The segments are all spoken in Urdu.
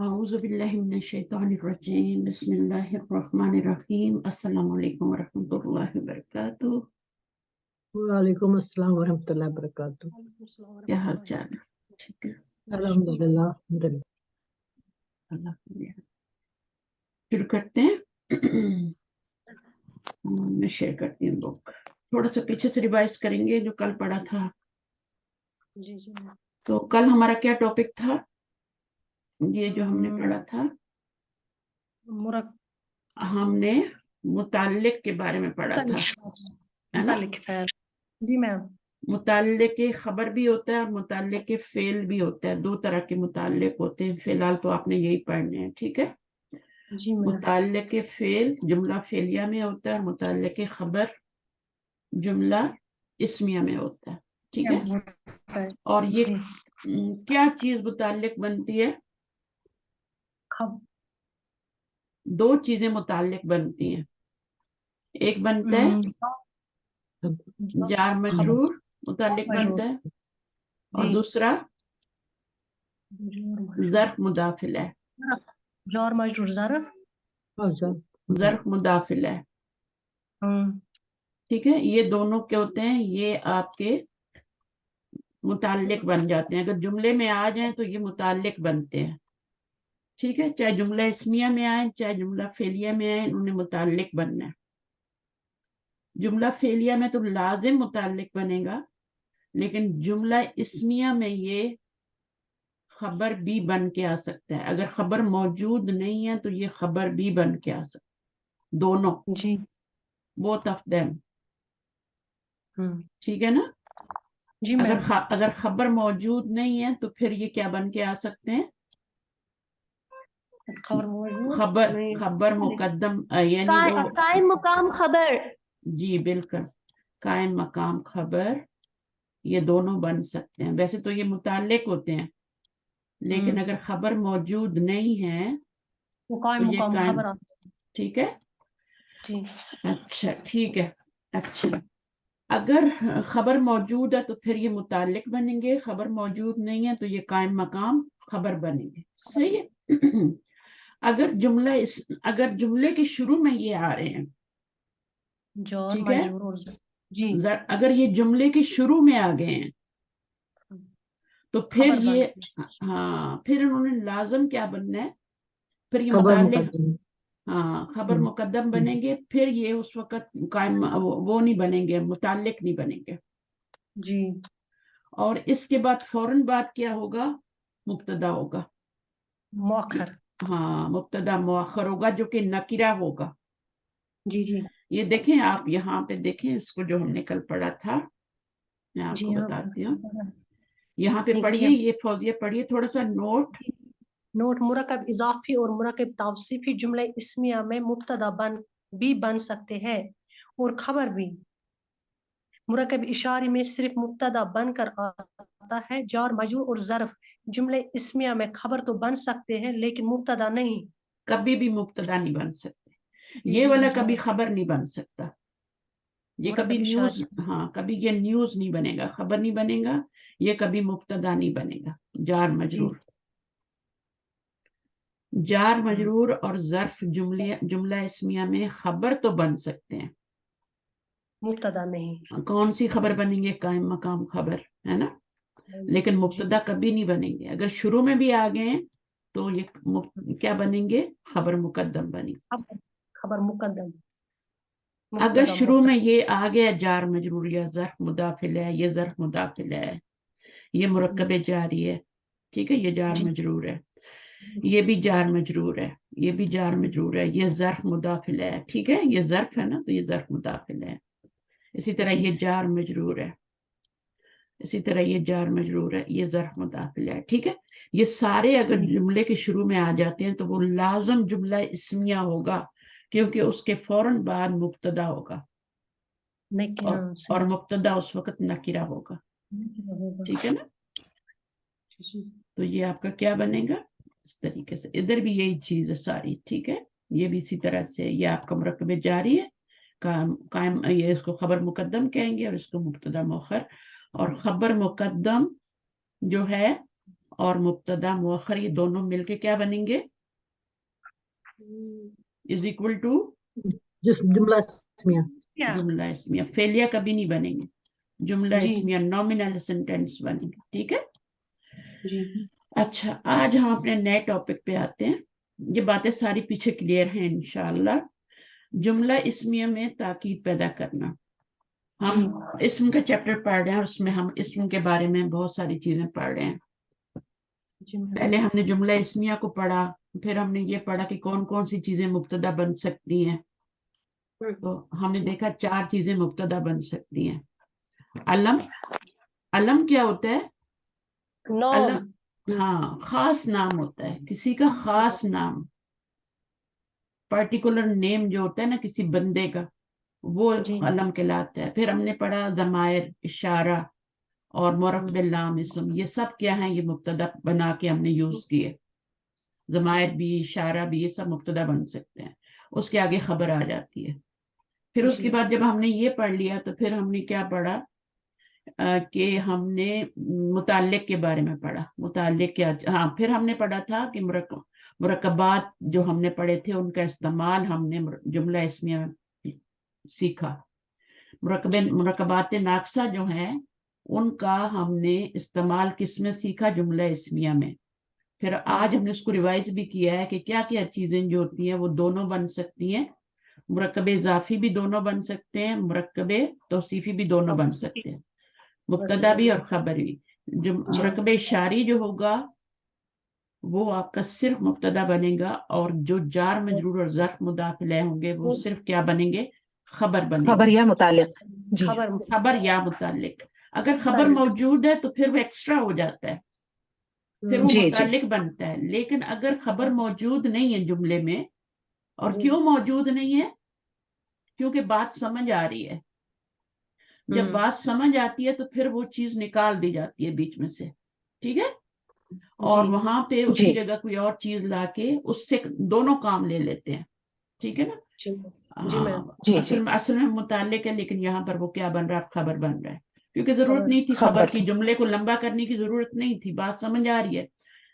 اعوذ باللہ من الشیطان الرجیم بسم اللہ الرحمن الرحیم السلام علیکم ورحمۃ اللہ وبرکاتہ۔ وعلیکم السلام ورحمۃ اللہ وبرکاتہ۔ کیا حال چال ہے؟ ٹھیک ہے، الحمدللہ اللہ کا شکر۔ شروع کرتے ہیں۔ میں شیئر کرتی ہوں بک، تھوڑا سا پیچھے سے ریوائز کریں گے جو کل پڑھا تھا۔ جی جی تو کل ہمارا کیا ٹاپک تھا؟ یہ جو ہم نے پڑھا تھا، ہم نے متعلق کے بارے میں پڑھا تھا، ہے نا؟ متعلق فعل۔ جی میم۔ متعلق خبر بھی ہوتا ہے اور متعلق فعل بھی ہوتا ہے، دو طرح کے متعلق ہوتے ہیں۔ فی الحال تو آپ نے یہی پڑھنے ہیں، ٹھیک ہے؟ جی میم۔ متعلق فعل جملہ فعلیہ میں ہوتا ہے، متعلق خبر جملہ اسمیہ میں ہوتا ہے، ٹھیک ہے؟ اور یہ کیا چیز متعلق بنتی ہے؟ دو چیزیں متعلق بنتی ہیں، ایک بنتا ہے جار مجرور متعلق بنتا ہے، اور دوسرا ظرف مداخل ہے۔ جار مجرور ظرف ظرف مداخل ہے، ٹھیک ہے؟ یہ دونوں کیا ہوتے ہیں؟ یہ آپ کے متعلق بن جاتے ہیں۔ اگر جملے میں آ جائیں تو یہ متعلق بنتے ہیں، ٹھیک ہے؟ چاہے جملہ اسمیہ میں آئیں چاہے جملہ فعلیہ میں آئیں، انہیں متعلق بننا ہے۔ جملہ فعلیہ میں تو لازم متعلق بنے گا، لیکن جملہ اسمیہ میں یہ خبر بھی بن کے آ سکتا ہے۔ اگر خبر موجود نہیں ہے تو یہ خبر بھی بن کے آ سکتا ہے، دونوں، جی both of them، ٹھیک ہے نا؟ جی میم۔ اگر خبر موجود نہیں ہے تو پھر یہ کیا بن کے آ سکتے ہیں؟ خبر مقدم، یعنی وہ قائم مقام خبر۔ جی بالکل، قائم مقام خبر، یہ دونوں بن سکتے ہیں۔ ویسے تو یہ متعلق ہوتے ہیں، لیکن اگر خبر موجود نہیں ہے وہ قائم تو یہ مقام قائم، خبر آتا ٹھیک ہے؟ جی اچھا ٹھیک ہے۔ اچھا، اگر خبر موجود ہے تو پھر یہ متعلق بنیں گے، خبر موجود نہیں ہے تو یہ قائم مقام خبر بنیں گے، صحیح ہے؟ اگر جملے کے شروع میں یہ آ رہے ہیں، جار ٹھیک ہے؟ مجرور اور جی اگر یہ جملے کے شروع میں آ گئے ہیں تو پھر خبر یہ بن ہاں، پھر انہوں نے لازم کیا بننا ہے؟ پھر یہ خبر متعلق، مقدم۔ ہاں خبر مقدم بنیں گے، پھر یہ اس وقت قائم وہ نہیں بنیں گے، متعلق نہیں بنیں گے۔ جی اور اس کے بعد فوراً بعد کیا ہوگا؟ مبتدا ہوگا، مؤخر۔ ہاں مبتدا مؤخر ہوگا جو کہ نکرہ ہوگا۔ جی جی یہ دیکھیں آپ یہاں پہ دیکھیں اس کو جو ہم نے کل پڑھا تھا، میں آپ جی کو ہاں بتاتی ہوں، یہاں پہ پڑھیے، یہ فوزیہ پڑھیے تھوڑا سا نوٹ۔ نوٹ: مرکب اضافی اور مرکب توصیفی جملہ اسمیہ میں مبتدا بن سکتے ہیں اور خبر بھی۔ مرکب اشاری میں صرف مبتدا بن کر آتا ہے۔ جار مجرور اور ظرف جملہ اسمیہ میں خبر تو بن سکتے ہیں لیکن مبتدا نہیں۔ کبھی بھی مبتدا نہیں بن سکتے، یہ والا کبھی خبر نہیں بن سکتا، یہ کبھی نیوز، ہاں کبھی یہ نیوز نہیں بنے گا، خبر نہیں بنے گا، یہ کبھی مبتدا نہیں بنے گا۔ جار مجرور، جار مجرور اور ظرف جملہ اسمیہ میں خبر تو بن سکتے ہیں، مبتدا نہیں۔ کون سی خبر بنیں گے؟ قائم مقام خبر، ہے نا؟ لیکن مبتدا کبھی نہیں بنیں گے۔ اگر شروع میں بھی آ گئے ہیں تو یہ کیا بنیں گے؟ خبر مقدم بنیں گے۔ خبر مقدم۔ اگر شروع میں یہ آ گیا جار مجرور یا ظرف مداخل ہے، یہ ظرف مداخل ہے، یہ مرکب جاری ہے، ٹھیک ہے؟ یہ جار مجرور ہے، یہ بھی جار مجرور ہے، یہ بھی جار مجرور ہے، یہ ظرف مداخل ہے، ٹھیک ہے؟ یہ ظرف ہے نا تو یہ ظرف مداخل ہے۔ اسی طرح یہ جار مجرور ہے، اسی طرح یہ جار مجرور ہے، یہ ظرف مداخل ہے، ٹھیک ہے؟ یہ سارے اگر جملے کے شروع میں آ جاتے ہیں تو وہ لازم جملہ اسمیہ ہوگا، کیونکہ اس کے فوراً بعد مبتدا ہوگا، اور مبتدا اس وقت نکرہ ہوگا، ٹھیک ہے نا؟ تو یہ آپ کا کیا بنے گا اس طریقے سے؟ ادھر بھی یہی چیز ہے ساری، ٹھیک ہے؟ یہ بھی اسی طرح سے، یہ آپ کا مرکب جاری ہے، قائم، یہ اس کو خبر مقدم کہیں گے اور اس کو مبتدا مؤخر۔ اور خبر مقدم جو ہے اور مبتدا مؤخر یہ دونوں مل کے کیا بنیں گے؟ از اکول ٹو جس جملہ اسمیہ. کیا جملہ اسمیہ. فعلیہ کبھی نہیں بنیں گے, جملہ جی اسمیہ نومینل سینٹینس بنیں گے. ٹھیک ہے. جی اچھا, آج ہم اپنے نئے ٹاپک پہ آتے ہیں. یہ باتیں ساری پیچھے کلیئر ہیں انشاءاللہ. جملہ اسمیہ میں تاکید پیدا کرنا. ہم اسم کا چیپٹر پڑھ رہے ہیں, اس میں ہم اسم کے بارے میں بہت ساری چیزیں پڑھ رہے ہیں. جی پہلے ہم نے جملہ اسمیہ کو پڑھا, پھر ہم نے یہ پڑھا کہ کون کون سی چیزیں مبتدا بن سکتی ہیں. تو ہم نے دیکھا 4 چیزیں مبتدا بن سکتی ہیں. علم, علم کیا ہوتا ہے؟ نام. علم ہاں خاص نام ہوتا ہے, کسی کا خاص نام, پرٹیکولر نیم جو ہوتا ہے نا کسی بندے کا, وہ جی علم کہلاتا ہے. پھر ہم نے پڑھا ضمائر, اشارہ اور مرکب لام اسم, یہ سب کیا ہیں؟ یہ مبتدا بنا کے ہم نے یوز کیے. ضمائر بھی, اشارہ بھی, یہ سب مبتدا بن سکتے ہیں. اس کے آگے خبر آ جاتی ہے. پھر اس کے بعد جب ہم نے یہ پڑھ لیا تو پھر ہم نے کیا پڑھا کہ ہم نے متعلق کے بارے میں پڑھا. متعلق کیا, ہاں پھر ہم نے پڑھا تھا کہ مرکبات جو ہم نے پڑھے تھے ان کا استعمال ہم نے جملہ اسمیہ میں سیکھا. مرکبات ناقصہ جو ہیں ان کا ہم نے استعمال کس میں سیکھا؟ جملہ اسمیہ میں. پھر آج ہم نے اس کو ریوائز بھی کیا ہے کہ کیا کیا چیزیں جو ہوتی ہیں وہ دونوں بن سکتی ہیں. مرکب اضافی بھی دونوں بن سکتے ہیں, مرکب توصیفی بھی دونوں بن سکتے ہیں, مبتدا بھی اور خبر بھی. جو مرکب اشاری جو ہوگا وہ آپ کا صرف مبتدا بنے گا, اور جو جار مجرور اور ظرف مضاف الیہ ہوں گے وہ صرف کیا بنیں گے؟ خبر بنیں خبر گے. یا متعلق. جی خبر یا متعلق. اگر خبر موجود ہے تو پھر وہ ایکسٹرا ہو جاتا ہے, پھر وہ جی متعلق بنتا ہے. لیکن اگر خبر موجود نہیں ہے جملے میں, اور کیوں موجود نہیں ہے؟ کیونکہ بات سمجھ آ رہی ہے. جب بات سمجھ آتی ہے تو پھر وہ چیز نکال دی جاتی ہے بیچ میں سے. ٹھیک ہے. اور وہاں پہ اس کی جگہ کوئی اور چیز لا کے اس سے دونوں کام لے لیتے ہیں. ٹھیک ہے نا. اصل میں متعلق ہے, لیکن یہاں پر وہ کیا بن رہا ہے؟ خبر بن رہا ہے, کیونکہ ضرورت نہیں تھی خبر کی, جملے کو لمبا کرنے کی ضرورت نہیں تھی, بات سمجھ آ رہی ہے.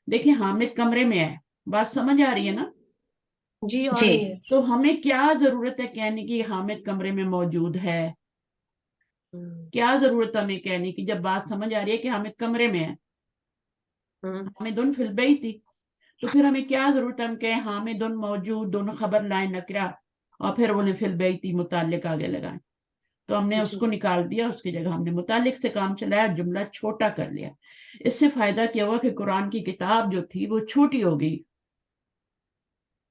دیکھیں حامد کمرے میں ہے, بات سمجھ آ رہی ہے نا. جی تو ہمیں کیا ضرورت ہے کہنے کی حامد کمرے میں موجود ہے؟ کیا ضرورت ہے ہمیں کہنے کی جب بات سمجھ آ رہی ہے کہ حامد کمرے میں ہے؟ حامد فی البیت تھی. تو پھر ہمیں کیا ضرورت ہے ہم کہیں حامد موجود, دونوں خبر لائن نکرا, اور پھر انہیں فی البیت متعلق آگے لگائیں. تو ہم نے اس کو نکال دیا, اس کی جگہ ہم نے متعلق سے کام چلایا, جملہ چھوٹا کر لیا. اس سے فائدہ کیا ہوا کہ قرآن کی کتاب جو تھی وہ چھوٹی ہو گئی.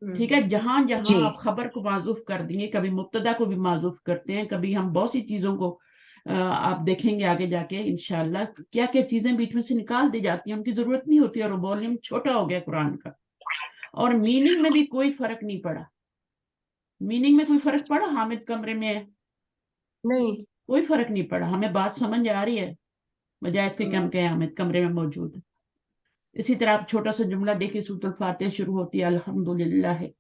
ٹھیک ہے. جہاں جہاں آپ خبر کو معذوف کر دیں گے, کبھی مبتدا کو بھی معذوف کرتے ہیں, کبھی ہم بہت سی چیزوں کو آپ دیکھیں گے آگے جا کے انشاءاللہ کیا کیا چیزیں بیچ میں سے نکال دی جاتی ہیں, ان کی ضرورت نہیں ہوتی, اور والیوم چھوٹا ہو گیا قرآن کا. اور میننگ میں بھی کوئی فرق نہیں پڑا. میننگ میں کوئی فرق پڑا؟ حامد کمرے میں ہے نہیں, کوئی فرق نہیں پڑا, ہمیں بات سمجھ آ رہی ہے, بجائے اس کے کہ ہم کہیں حامد کمرے میں موجود ہے. اسی طرح آپ چھوٹا سا جملہ دیکھیں, سورۃ الفاتحہ شروع ہوتی ہے الحمدللہ ہے,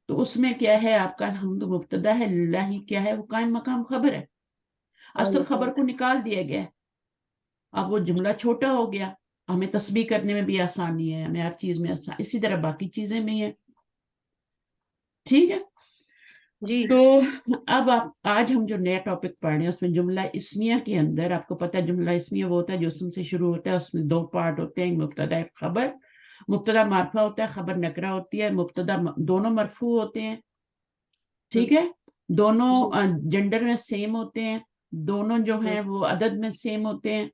تو اس میں کیا ہے؟ آپ کا الحمد مبتدا ہے, للہ کیا ہے؟ وہ قائم مقام خبر ہے. اصل خبر کو نکال دیا گیا, اب وہ جملہ چھوٹا ہو گیا. ہمیں تسبیح کرنے میں بھی آسانی ہے, ہمیں ہر چیز میں آسانی, اسی طرح باقی چیزیں بھی ہیں. ٹھیک ہے. جی تو اب آج ہم جو نیا ٹاپک پڑھ رہے ہیں اس میں جملہ اسمیہ کے اندر, آپ کو پتا ہے جملہ اسمیہ وہ ہوتا ہے جو اسم سے شروع ہوتا ہے. اس میں 2 پارٹ ہوتے ہیں, مبتدا خبر. مبتدا معرفہ ہوتا ہے, خبر نکرہ ہوتی ہے. مبتدا دونوں مرفوع ہوتے ہیں. ٹھیک ہے. دونوں جنڈر میں سیم ہوتے ہیں, دونوں جو ہیں وہ عدد میں سیم ہوتے ہیں.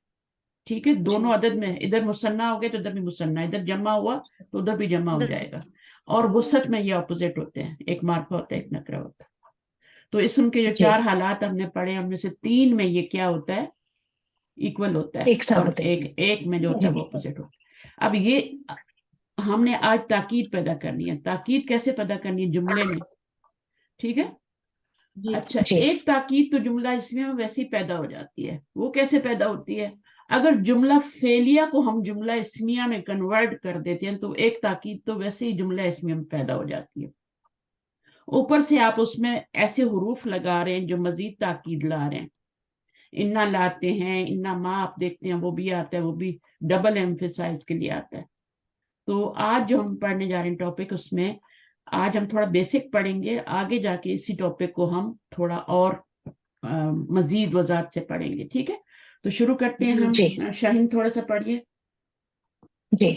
ٹھیک ہے. دونوں عدد میں, ادھر مثنیٰ ہو گئے تو ادھر بھی مثنیٰ, ادھر جمع ہوا تو ادھر بھی جمع ہو جائے گا. اور وسط میں یہ اپوزٹ ہوتے ہیں, ایک معرفہ ہوتا ہے ایک نکرہ ہوتا ہے. تو اسم کے جو 4 حالات ہم نے پڑھے ان میں سے 3 میں یہ کیا ہوتا ہے؟ ایکول ہوتا ہے, اور ایک میں جو ہوتا ہے وہ اپوزٹ ہوتا ہے. اب یہ ہم نے آج تاکید پیدا کرنی ہے. تاکید کیسے پیدا کرنی ہے؟ جملے میں. ٹھیک ہے. اچھا, ایک تاکید تو جملہ اسمیہ میں ویسے ہی پیدا ہو جاتی ہے. وہ کیسے پیدا ہوتی ہے؟ اگر جملہ فعلیہ کو ہم جملہ اسمیہ میں کنورٹ کر دیتے ہیں تو ایک تاکید تو ویسے ہی جملہ اسمیہ میں پیدا ہو جاتی ہے. اوپر سے آپ اس میں ایسے حروف لگا رہے ہیں جو مزید تاکید لا رہے ہیں. انا لاتے ہیں، انا ماں آپ دیکھتے ہیں وہ بھی آتا ہے، وہ بھی ڈبل ایمفیسائز کے لیے آتا ہے. تو آج جو ہم پڑھنے جا رہے ہیں ٹاپک، اس میں آج ہم تھوڑا بیسک پڑھیں گے، آگے جا کے اسی ٹاپک کو ہم تھوڑا اور مزید وضاحت سے پڑھیں گے. ٹھیک ہے، تو شروع کرتے ہیں جی ہم. شاہین تھوڑا سا پڑھیے. جی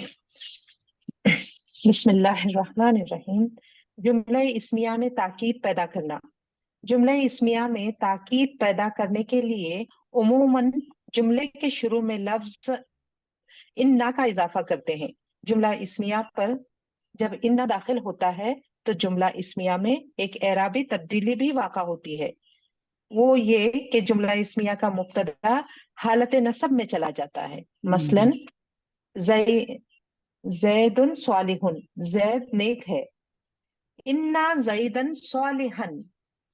بسم اللہ الرحمن الرحیم. جملہ اسمیہ میں تاکید پیدا کرنا. جملہ اسمیہ میں تاکید پیدا کرنے کے لیے عموماً جملے کے شروع میں لفظ انا کا اضافہ کرتے ہیں. جملہ اسمیہ پر جب انا داخل ہوتا ہے تو جملہ اسمیہ میں ایک اعرابی تبدیلی بھی واقع ہوتی ہے. وہ یہ کہ جملہ اسمیہ کا مبتدا حالت نصب میں چلا جاتا ہے. مثلاً زید صالح، زید نیک ہے. انا زیدن صالحن،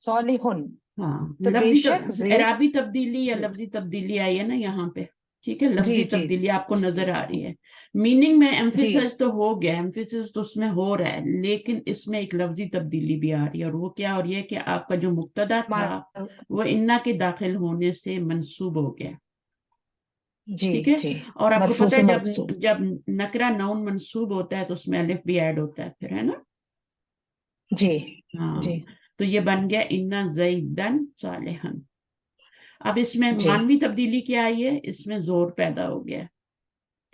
صالحن. ہاں، تو بے لفظی شک زید، اعرابی تبدیلی یا لفظی تبدیلی آئی ہے نا یہاں پہ. ٹھیک ہے، لفظی جی تبدیلی آپ کو نظر آ رہی ہے. میننگ میں جی ایمفیسائز تو ہو گیا، ایمفیسائز تو اس میں ہو رہا ہے، لیکن اس میں ایک لفظی تبدیلی بھی آ رہی ہے. اور وہ کیا؟ اور یہ کہ آپ کا جو مبتدا تھا وہ انا کے داخل ہونے سے منسوب ہو گیا. جی ٹھیک ہے، جی اور آپ کو مرفوع پتہ سے ہے منصوب. جب نکرہ نون منصوب ہوتا ہے تو اس میں الف بھی ایڈ ہوتا ہے پھر، ہے نا. جی ہاں، جی تو یہ بن گیا انا زیدن صالحن. اب اس میں جی مانوی تبدیلی کیا آئی ہے؟ اس میں زور پیدا ہو گیا.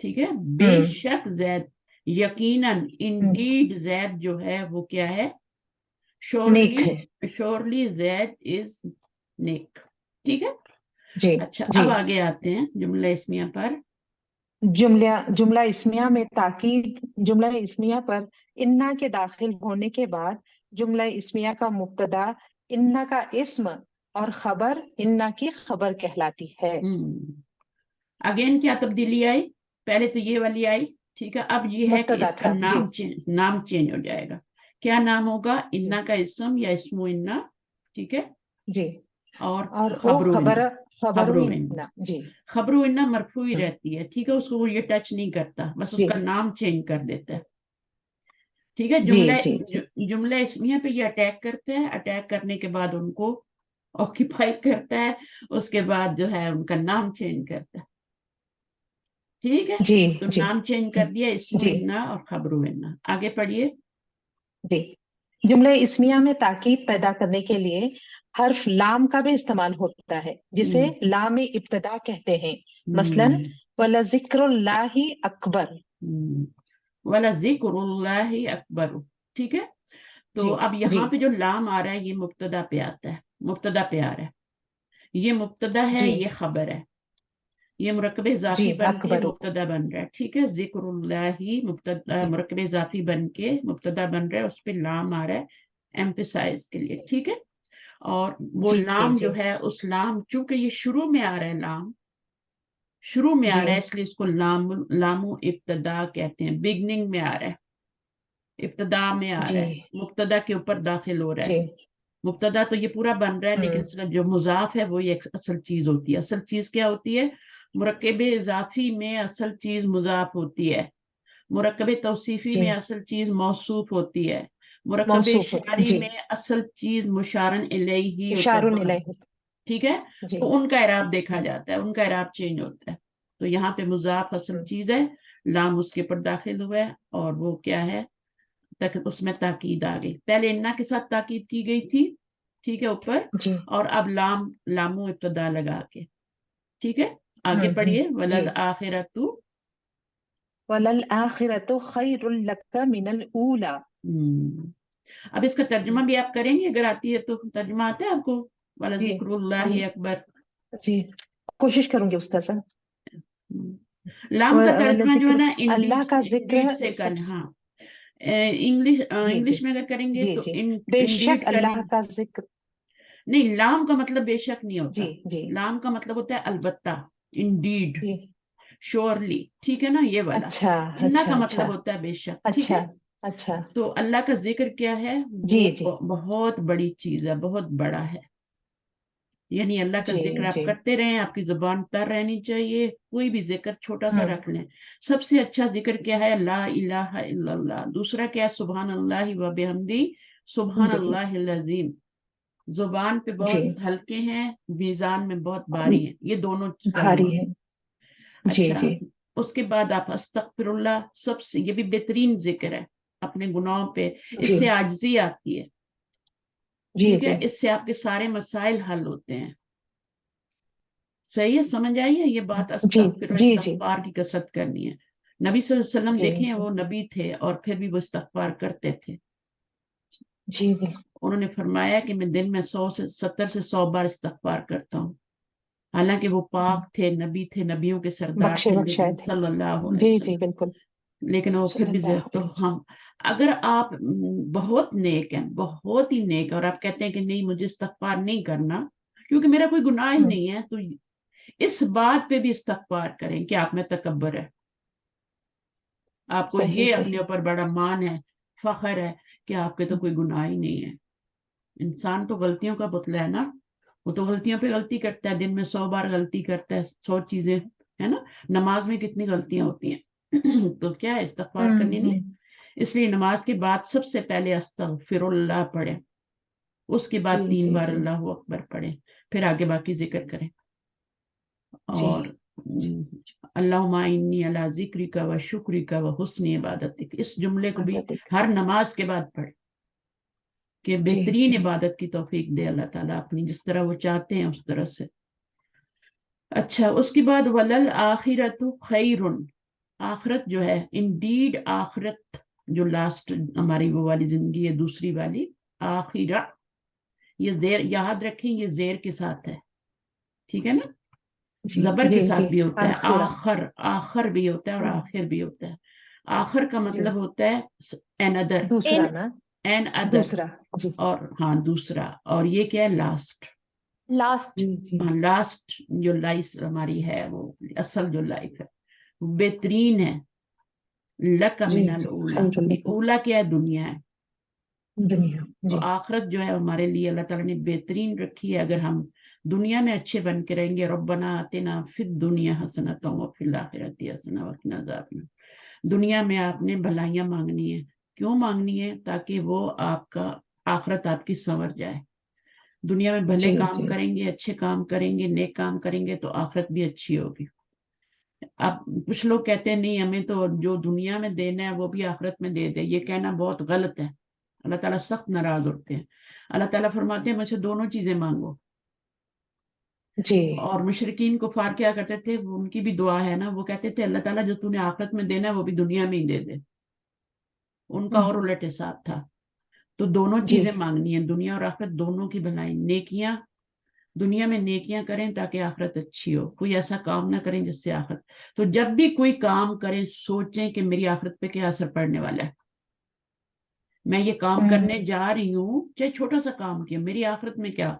ٹھیک ہے، بے شک زید، یقیناً، انڈیڈ زید جو ہے وہ کیا ہے؟ نیک ہے. شورلی زید از نیک. ٹھیک ہے. جی اچھا، جی اب آگے آتے ہیں جملہ اسمیہ پر. جملہ اسمیہ میں تاکید. جملہ اسمیہ پر انا کے داخل ہونے کے بعد جملہ اسمیہ کا مبتدا انا کا اسم اور خبر انا کی خبر کہلاتی ہے. اگین کیا تبدیلی آئی؟ پہلے تو یہ والی آئی. ٹھیک ہے، اب یہ ہے کہ مبتدا اس کا تھا. جی نام چینج ہو جائے گا. کیا نام ہوگا؟ انا کا اسم یا اسم انا. ٹھیک ہے، جی اور وہ خبر خبر خبر انا. جی خبر انا مرفوع ہی رہتی ہے. ٹھیک ہے، اس کو وہ یہ ٹچ نہیں کرتا، بس اس جی کا نام چینج کر دیتا ہے. ٹھیک ہے، جی جی جی جملہ اسمیہ پہ یہ اٹیک کرتے ہیں، اٹیک کرنے کے بعد ان کو آکیپائی کرتا ہے، اس کے بعد جو ہے ان کا نام چینج کرتا ہے. ٹھیک ہے، جی تو جی نام چینج کر دیا، اسم جی انا اور خبر انا. آگے پڑھیے. جی جملہ اسمیہ میں تاکید پیدا کرنے کے لیے حرف لام کا بھی استعمال ہوتا ہے، جسے لام ابتدا کہتے ہیں. مثلاً وَلَذِكْرُ اللَّهِ أَكْبَرُ. وَلَذِكْرُ اللَّهِ أَكْبَرُ. ٹھیک ہے، تو جی اب یہاں جی پہ جو لام آ رہا ہے یہ مبتدا پہ آتا ہے، مبتدا پہ آ رہا ہے. یہ مبتدا ہے، جی یہ خبر ہے، یہ مرکب اضافی جی بن کے اکبر. مبتدا بن رہا ہے. ٹھیک ہے، ذکر اللہ مبتدا، جی مرکب اضافی بن کے مبتدا بن رہا ہے، اس پہ لام آ رہا ہے ایمفیسائز کے لیے. ٹھیک ہے، اور وہ جی لام جی جو ہے، اس لام چونکہ یہ شروع میں آ رہا ہے، لام شروع میں آ جی رہا ہے، اس لیے اس کو لام ابتدا کہتے ہیں. بگننگ میں آ رہا ہے، ابتدا میں آ رہا جی ہے، مبتدا کے اوپر داخل ہو رہا ہے. جی مبتدا تو یہ پورا بن رہا ہے، لیکن اس کا جو مضاف ہے وہ یہ اصل چیز ہوتی ہے. اصل چیز کیا ہوتی ہے؟ مرکب اضافی میں اصل چیز مضاف ہوتی ہے، مرکب توصیفی جی میں اصل چیز موصوف ہوتی ہے، مرکب موصوف ہوتا. اشاری جی میں اصل چیز مشارن الیہ ہی ہوتا اشار ہے. الیہ. ٹھیک ہے، جی تو ان کا اعراب دیکھا جاتا ہے، ان کا اعراب چینج ہوتا ہے. تو یہاں پہ مضاف اصل چیز ہے، لام اس کے اوپر داخل ہوا ہے، اور وہ کیا ہے؟ تک اس میں تاکید آ گئی. پہلے انا کے ساتھ تاکید کی گئی تھی، ٹھیک ہے، اوپر، جی اور اب لامو ابتدا لگا کے. ٹھیک ہے، آگے پڑھیے. جی وَلَلْآخِرَةُ. وَلَلْآخِرَةُ خَيْرٌ لَكَ مِنَ الْأُولَى. اب اس کا ترجمہ بھی آپ کریں گے اگر آتی ہے تو. ترجمہ آتا ہے آپ کو؟ جی وَلَذِكْرُ اللَّهِ أَكْبَرُ. جی کوشش کروں گی استاذ. لام کا ترجمہ جو ہے نا اللہ کا ذکر انڈیڈ سے کر. سب. ہاں، جی جی انگلش میں اگر کریں گے جی تو جی بے شک انڈیڈ اللہ کریں. کا ذکر. نہیں، لام کا مطلب بے شک نہیں ہوتا. جی جی لام کا مطلب ہوتا ہے البتہ، انڈیڈ، جی شورلی. ٹھیک ہے نا، یہ والا. اچھا انا اچھا کا اچھا مطلب ہوتا ہے بے شک. ٹھیک اچھا ہے، اچھا. تو اللہ کا ذکر کیا ہے؟ جی وہ جی بہت بڑی چیز ہے، بہت بڑا ہے. یعنی اللہ کا جی ذکر آپ جی کرتے رہیں، آپ کی زبان تر رہنی چاہیے. کوئی بھی ذکر چھوٹا سا ہوں رکھ لیں. سب سے اچھا ذکر کیا ہے؟ لا الہ الا اللہ. دوسرا کیا ہے؟ سبحان اللہ و بحمدی سبحان جی اللہ العظیم. زبان پہ جی بہت ہلکے ہیں، میزان میں بہت بھاری ہیں، یہ دونوں بھاری کلمہ۔ ہے جی اچھا، جی اس کے بعد آپ استغفر اللہ، سب سے یہ بھی بہترین ذکر ہے اپنے گناہوں پہ، جی اس سے عاجزی آتی ہے، جی ٹھیک جی ہے، اس سے آپ کے سارے مسائل حل ہوتے ہیں۔ صحیح ہے، سمجھ آئی ہے یہ بات؟ جی استغفر جی جی استغفار کی کثرت کرنی ہے۔ نبی صلی اللہ علیہ وسلم جی دیکھیں، جی وہ نبی تھے اور پھر بھی وہ استغفار کرتے تھے۔ جی بالکل انہوں نے فرمایا کہ میں دن میں 70 سے 100 بار استغفار کرتا ہوں، حالانکہ وہ پاک تھے، نبی تھے، نبیوں کے سردار بخشے تھے، بخشائے تھے صلی اللہ علیہ جی جی وسلم، بالکل لیکن وہ پھر صلی بھی اللہ تو علیہ وسلم ہم، اگر آپ بہت نیک ہیں، بہت ہی نیک، اور آپ کہتے ہیں کہ نہیں مجھے استغفار نہیں کرنا کیونکہ میرا کوئی گناہ ہی نہیں ہے، تو اس بات پہ بھی استغفار کریں کہ آپ میں تکبر ہے، آپ کو صحیح یہ اپنے صحیح اوپر بڑا مان ہے، فخر ہے کہ آپ کے تو کوئی گناہ ہی نہیں ہے۔ انسان تو غلطیوں کا پتلا ہے نا، وہ تو غلطیوں پہ غلطی کرتا ہے، دن میں 100 بار غلطی کرتا ہے، 100 چیزیں ہے نا، نماز میں کتنی غلطیاں ہوتی ہیں تو کیا ہے، استغفار کرنی نہیں، اس لیے نماز کے بعد سب سے پہلے استغفر اللہ پڑھیں، اس کے بعد جی 3 جی بار جی اللہ اکبر پڑھیں، پھر آگے باقی ذکر کریں۔ جی اور اللہم انی علی ذکرک و شکرک و حسن عبادتک، اس جملے کو بھی عبادت ہر نماز کے بعد پڑھیں کہ جی بہترین جی عبادت کی توفیق دے اللہ تعالیٰ اپنی، جس طرح وہ چاہتے ہیں اس طرح سے۔ اچھا، اس کے بعد ولل آخرت خیر، آخرت جو ہے، انڈیڈ آخرت جو لاسٹ ہماری وہ والی زندگی ہے، دوسری والی آخرہ، یہ زیر یاد رکھیں، یہ زیر کے ساتھ ہے، ٹھیک ہے نا، جی زبر کے جی ساتھ جی بھی ہوتا ہے، آخرہ آخر، آخر بھی ہوتا ہے اور آخر بھی ہوتا ہے۔ آخر کا جی مطلب ہوتا ہے این ادر، دوسرا نا این ادر، دوسرا جی اور ہاں دوسرا، اور یہ کیا ہے، لاسٹ، لاسٹ جی جی لاسٹ جو لائف ہماری ہے، وہ اصل جو لائف ہے وہ بہترین ہے۔ لک جی من جی الاولا، خیر یہ اللہ اولا کیا ہے، دنیا ہے، دنیا تو جی آخرت جو ہے ہمارے لیے اللہ تعالیٰ نے بہترین رکھی ہے۔ اگر ہم دنیا میں اچھے بن کے رہیں گے، ربنا آتنا فی الدنیا حسنۃ وفی الآخرۃ حسنۃ وقنا عذاب النار، دنیا میں آپ نے بھلائیاں مانگنی ہے، کیوں مانگنی ہے؟ تاکہ وہ آپ کا آخرت آپ کی سنور جائے۔ دنیا میں بھلے جی کام جی کریں گے، اچھے کام کریں گے، نیک کام کریں گے، تو آخرت بھی اچھی ہوگی۔ اب کچھ لوگ کہتے ہیں نہیں، ہمیں تو جو دنیا میں دینا ہے وہ بھی آخرت میں دے دے، یہ کہنا بہت غلط ہے، اللہ تعالیٰ سخت ناراض ہوتے ہیں۔ اللہ تعالیٰ فرماتے ہیں مجھ سے دونوں چیزیں مانگو۔ جی اور مشرکین کفار کیا کرتے تھے، ان کی بھی دعا ہے نا، وہ کہتے تھے اللہ تعالیٰ جو تو نے آخرت میں دینا ہے وہ بھی دنیا میں ہی دے دے، ان کا اور الٹ حساب تھا۔ تو دونوں جی چیزیں مانگنی ہیں، دنیا اور آخرت دونوں کی بھلائی، نیکیاں، دنیا میں نیکیاں کریں تاکہ آخرت اچھی ہو، کوئی ایسا کام نہ کریں جس سے آخرت، تو جب بھی کوئی کام کریں سوچیں کہ میری آخرت پہ کیا اثر پڑنے والا ہے، میں یہ کام کرنے جا رہی ہوں چاہے چھوٹا سا کام کیا، میری آخرت میں کیا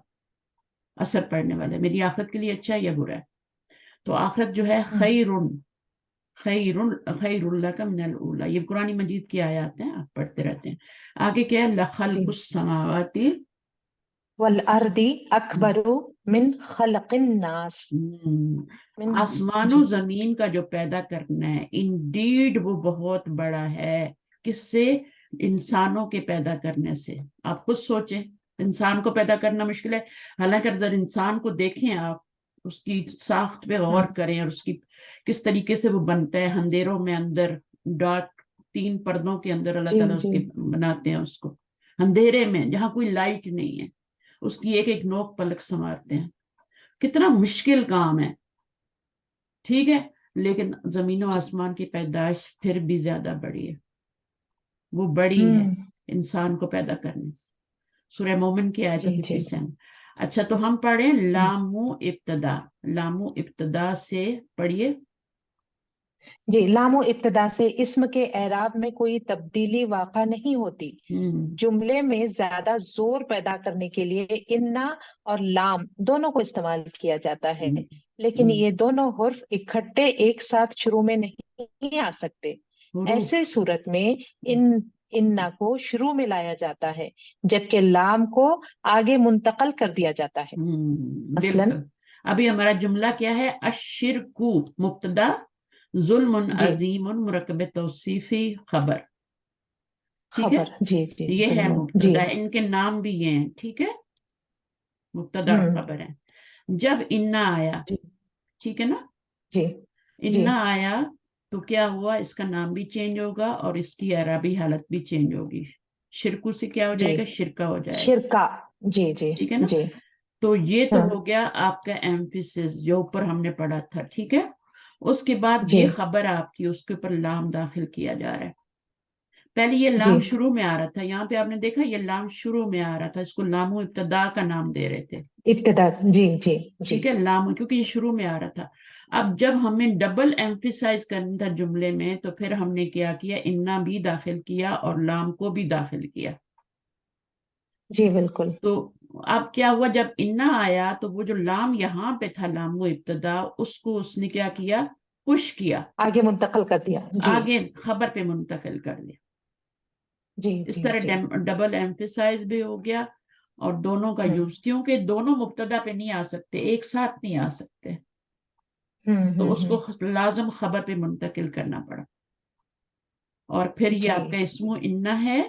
اثر پڑنے والا ہے، میری آخرت کے لیے اچھا ہے یا برا ہے۔ تو آخرت جو ہے خیر، خیر، خیر لک من الاولی، یہ قرآن مجید کی آیات ہیں، آپ پڑھتے رہتے ہیں۔ آگے کیا ہے، لخلق السماوات، والارض اکبر من خلق الناس من آسمان جی و زمین کا جو پیدا کرنا ہے، انڈیڈ وہ بہت بڑا ہے، کس سے؟ انسانوں کے پیدا کرنے سے۔ آپ خود سوچیں، انسان کو پیدا کرنا مشکل ہے، حالانکہ اگر انسان کو دیکھیں آپ، اس کی ساخت پہ غور کریں اور اس کی کس طریقے سے وہ بنتا ہے، اندھیروں میں اندر، ڈارک 3 پردوں کے اندر اللہ جی تعالیٰ اس جی کے بناتے ہیں، اس کو اندھیرے میں جہاں کوئی لائٹ نہیں ہے، اس کی ایک ایک نوک پلک سنوارتے ہیں، کتنا مشکل کام ہے، ٹھیک ہے، لیکن زمین و آسمان کی پیدائش پھر بھی زیادہ بڑی ہے، وہ بڑی ہے انسان کو پیدا کرنے سے۔ سورہ مومن کی آیت جی جی 57۔ اچھا، تو ہم پڑھیں لامو ابتدا، لامو ابتدا سے پڑھیے۔ جی لام و ابتدا سے اسم کے اعراب میں کوئی تبدیلی واقع نہیں ہوتی، جملے میں زیادہ زور پیدا کرنے کے لیے انا اور لام دونوں کو استعمال کیا جاتا ہے، لیکن یہ دونوں حرف اکٹھے ایک ساتھ شروع میں نہیں آ سکتے۔ ایسے صورت میں انا کو شروع میں لایا جاتا ہے، جبکہ لام کو آگے منتقل کر دیا جاتا ہے۔ مثلاً بالکل، ابھی ہمارا جملہ کیا ہے، الشرکو مبتدا، ظلم جی عظیم مرکب توصیفی خبر، ٹھیک ہے، خبر جی جی یہ ہے ظلم جی مبتدا، ان کے نام بھی یہ ہیں، ٹھیک ہے، مبتدا اور خبر ہیں. جب انا آیا، جی ٹھیک ہے نا، جی انا آیا تو کیا ہوا، اس کا نام بھی چینج ہوگا اور اس کی عربی حالت بھی چینج ہوگی. شرکو سے کیا ہو جائے گا، جی شرکا ہو جائے گا. شرکا. جی جی ٹھیک ہے نا. جی. تو یہ تو ہاں ہو گیا آپ کا ایمفیسس جو اوپر ہم نے پڑھا تھا. ٹھیک ہے. اس کے بعد جی یہ خبر آپ کی، اس کے اوپر لام داخل کیا جا رہا ہے. پہلے یہ جی لام شروع میں آ رہا تھا، یہاں پہ آپ نے دیکھا یہ لام شروع میں آ رہا تھا، اس کو لام ابتدا کا نام دے رہے تھے. ابتدا. جی جی جی ٹھیک ہے، لام کیونکہ یہ شروع میں آ رہا تھا. اب جب ہمیں ڈبل ایمفیسائز کرنا تھا جملے میں تو پھر ہم نے کیا کیا، انا بھی داخل کیا اور لام کو بھی داخل کیا. جی بالکل. تو اب کیا ہوا، جب انا آیا تو وہ جو لام یہاں پہ تھا، لام و ابتدا، اس کو اس نے کیا کیا، پش کیا، آگے منتقل کر دیا. جی آگے خبر پہ منتقل کر دیا. جی اس جی طرح جی. ڈبل ایمفیسائز بھی ہو گیا اور دونوں کا یوز، کیونکہ دونوں مبتدا پہ نہیں آ سکتے، ایک ساتھ نہیں آ سکتے، تو اس کو لازم خبر پہ منتقل کرنا پڑا. اور پھر یہ جی. آپ کا اسم انا ہے.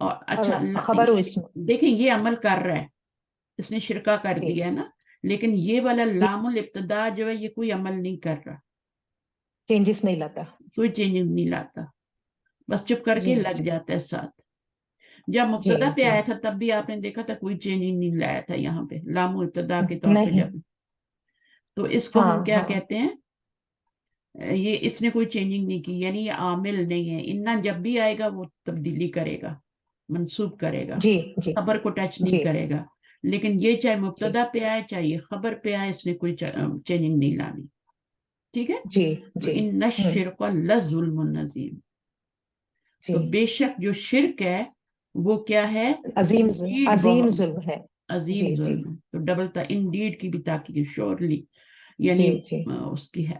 اور اور اچھا خبر و اسم. دیکھیں یہ عمل کر رہا ہے، اس نے شرکا کر جی دیا ہے نا، لیکن یہ والا جی. لام الابتدا جو ہے یہ کوئی عمل نہیں کر رہا، چینجز نہیں لاتا. کوئی چینج نہیں لاتا، بس چپ کر کے جی لگ جی جاتا ہے ساتھ. جب جی مبتدا پہ جی. آیا تھا تب بھی آپ نے دیکھا تھا کوئی چینج نہیں لایا تھا یہاں پہ، لام ابتدا کے طور پہ نہیں. جب. تو اس کو ہاں ہم کیا ہاں. کہتے ہیں، یہ اس نے کوئی چینجنگ نہیں کی، یعنی یہ عامل نہیں ہے. انا جب بھی آئے گا وہ تبدیلی کرے گا، منسوب کرے گا، جی جی خبر کو ٹچ نہیں جی کرے گا. لیکن یہ چاہے جی مبتدا پہ آئے چاہے خبر پہ آئے، اس نے کوئی چینجنگ نہیں لانی. ٹھیک ہے. جی تو جی. ان الشرک لظلم عظیم، جی. تو بے شک جو شرک ہے وہ کیا ہے، انڈیڈ عظیم بہت ظلم ہے. عظیم جی جی ظلم ہے. تو ڈبل تھا انڈیڈ کی بھی تاکید، شورلی یعنی جی جی. اس کی ہے.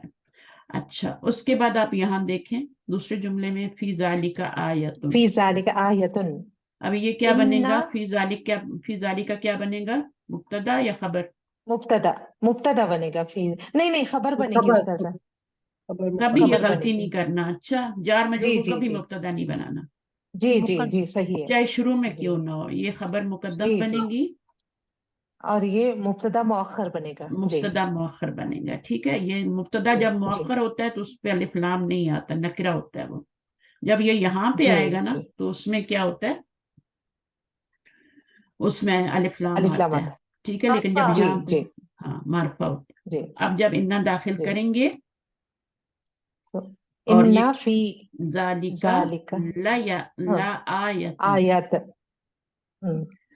اچھا اس کے بعد آپ یہاں دیکھیں دوسرے جملے میں فی ذالک آیت. فی ذالک آیتن. اب یہ کیا بنے انا گا، فی ذالک کا کیا بنے گا، مبتدا یا خبر؟ مبتدا. مبتدا بنے گا. فی نہیں نہیں، خبر بنے گی خبر استاذہ. خبر کبھی یہ خبر مقدم. بنے غلطی گی. نہیں کرنا. اچھا جار مجرور جی کو جی کبھی جی مبتدا نہیں بنانا، جی جی مقدم. جی صحیح ہے. چاہے شروع میں جی کیوں نہ ہو، یہ خبر مقدم جی بنے جی. گی، اور یہ مبتدا مؤخر بنے گا. جی مبتدا مؤخر بنے گا. ٹھیک ہے. یہ مبتدا جب جی مؤخر ہوتا ہے تو اس پہ الف لام نہیں آتا، نکرہ ہوتا ہے وہ. جب یہ یہاں پہ جی آئے گا نا جی. تو اس میں کیا ہوتا ہے، اس میں الف لام الف لام آتا ہے. آتا. ٹھیک ہے. لیکن جب ہاں. جی یہاں پہ جی ہاں معرفہ ہوتا ہے. جی اب جب انا داخل جی. کریں گے تو اور یہ انا فی ذالکا ذالک. ہاں. لا آیت. آیات.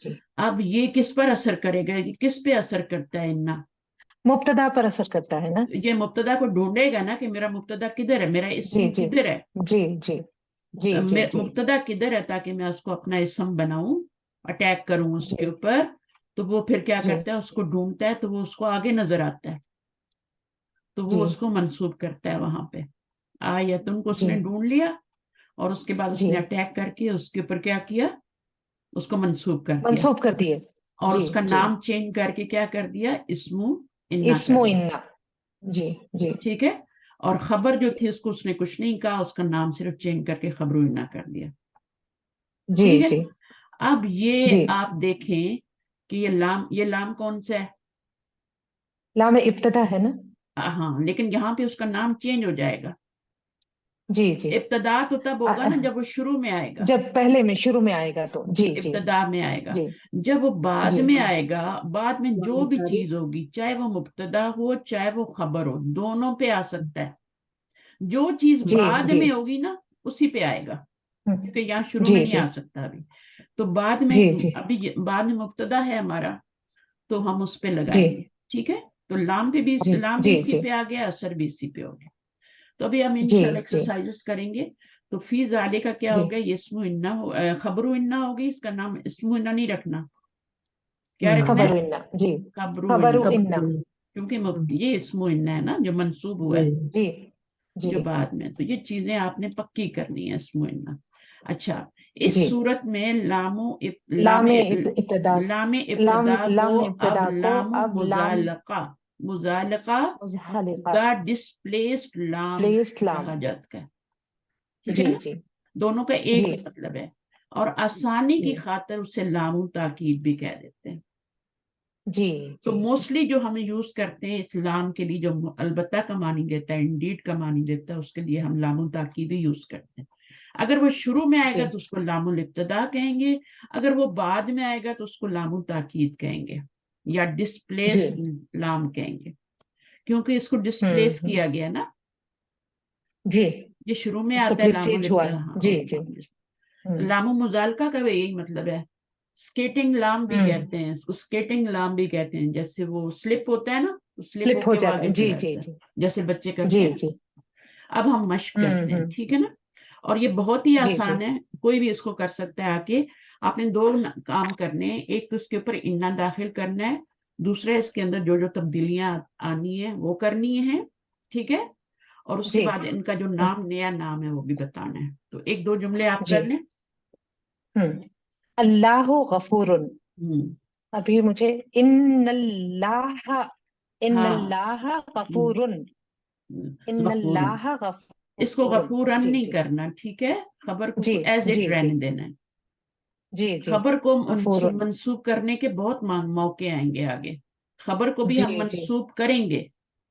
جی. اب یہ کس پر اثر کرے گا، یہ کس پہ اثر کرتا ہے انا، مبتدا پر اثر کرتا ہے نا. یہ مبتدا کو ڈھونڈے گا نا کہ میرا مبتدا کدھر ہے، میرا جی اسم جی کدھر ہے، جی جی جی جی جی مبتدا کدھر ہے، تاکہ میں اس کو اپنا اسم بناؤں، اٹیک کروں اس جی کے اوپر. تو وہ پھر کیا جی کرتا ہے، اس کو ڈھونڈتا ہے تو وہ اس کو آگے نظر آتا ہے، تو وہ جی اس کو منسوب کرتا ہے وہاں پہ. آیتن کو اس جی نے ڈھونڈ لیا اور اس کے بعد اس جی. نے اٹیک کر کے اس کے اوپر کیا کیا، اس کو منسوب کر دیا منسوب کر دیے. اور جی اس کا جی. نام چینج کر کے کیا کر دیا، اسمو انا اسم کر و دیا. انا. جی جی ٹھیک ہے. اور خبر جو تھی اس کو اس نے کچھ نہیں کہا، اس کا نام صرف چینج کر کے خبر انا کر دیا. جی ٹھیک ہے. جی اب یہ جی. آپ دیکھیں کہ یہ لام کون سا ہے، لام ابتدا ہے نا. ہاں لیکن یہاں پہ اس کا نام چینج ہو جائے گا. جی جی. ابتدا تو تب ہوگا نا جب وہ شروع میں آئے گا، جب پہلے میں شروع میں آئے گا تو جی جی ابتدا میں آئے گا. جی جب وہ بعد جی میں آئے گا، بعد میں جو بھی تاریخ. چیز ہوگی، چاہے وہ مبتدا ہو چاہے وہ خبر ہو، دونوں پہ آ سکتا ہے. جو چیز جی بعد جی. میں ہوگی نا اسی پہ آئے گا، کیونکہ یہاں شروع جی میں نہیں جی آ سکتا ابھی. تو بعد میں جی جی ابھی بعد میں مبتدا ہے ہمارا تو ہم اس پہ جی لگائیں گے. ٹھیک ہے. تو لام پہ بھی جی لام بھی جی اسی جی پہ آ گیا، اثر بھی اسی پہ ہو گیا. تو ابھی ہم جی انشاءاللہ جی ایکسرسائزز کریں گے. تو فی ذالک کا کیا جی. ہو گیا، یہ اسم انا خبر انا ہوگی، اس کا نام اسم انا نہیں رکھنا، کیا رکھنا خبر ہے، انا. جی. خبر خبر انا، انا. کیونکہ یہ اسم انا ہے نا جو منصوب ہوا جی ہے جی جی جو بعد میں. تو یہ چیزیں آپ نے پکی کرنی ہے، اسم انا. اچھا اس جی. صورت میں لام ابتدا. لام ابتدا کو لام اب ابتدا کو لام اب لام مزالقہ مزحلقہ دا ڈسپلیسڈ لام پلیس لام. کہا جاتا ہے. ٹھیک ہے جی نا، جی دونوں کا ایک جی ہی مطلب ہے. اور آسانی کی جی خاطر اسے لام تاکید بھی کہہ دیتے ہیں. جی تو جی موسٹلی جو ہم یوز کرتے ہیں اسلام کے لیے، جو البتہ کا معنی دیتا ہے، انڈیڈ کا معنی دیتا ہے، اس کے لیے ہم لام التاکید ہی یوز کرتے ہیں. اگر وہ شروع میں آئے گا جی تو اس کو لام الابتدا کہیں گے، اگر وہ بعد میں آئے گا تو اس کو لام التاکید کہیں گے یا ڈسپلیس جی لام کہیں گے، کیونکہ اس کو ہوں ڈسپلیس کیا گیا نا. جی یہ شروع میں اس کو آتا ہے لام پریسٹیج ہوا. الابتدا. جی جی لام مزالکہ کا بھی یہی مطلب ہے. سکیٹنگ لام بھی کہتے ہیں اس کو، سکیٹنگ لام بھی کہتے ہیں. جیسے وہ سلپ ہوتا ہے نا، سلپ ہو سلپ ہو کے وہ جاتا ہے. آگے جی چلا جی جاتا جی ہے جیسے بچے کرتے جی ہیں. جی اب ہم مشق کرتے ہیں، ٹھیک ہے نا. اور یہ بہت ہی جی جی آسان ہے، کوئی بھی اس کو کر سکتا ہے آ کے. آپ نے دو کام کرنے ہیں، ایک تو اس کے اوپر انا داخل کرنا ہے، دوسرا اس کے اندر جو جو تبدیلیاں آنی ہیں وہ کرنی ہیں، ٹھیک ہے. اور اس کے جی بعد ان کا جو نام، نیا نام ہے وہ بھی بتانا ہے. تو ایک دو جملے آپ جی کر لیں. اللہ غفور. ہوں ابھی مجھے ان اللہ ہاں غفور. ان غفور. اللہ اس کو غفور. غفورن جی نہیں جی کرنا، ٹھیک ہے. خبر کو جی ایز جی اٹ جی رہنے دینا ہے. جی جی خبر کو غفور. منسوب کرنے کے بہت موقع آئیں گے آگے. خبر کو بھی جی ہم جی منسوب کریں گے،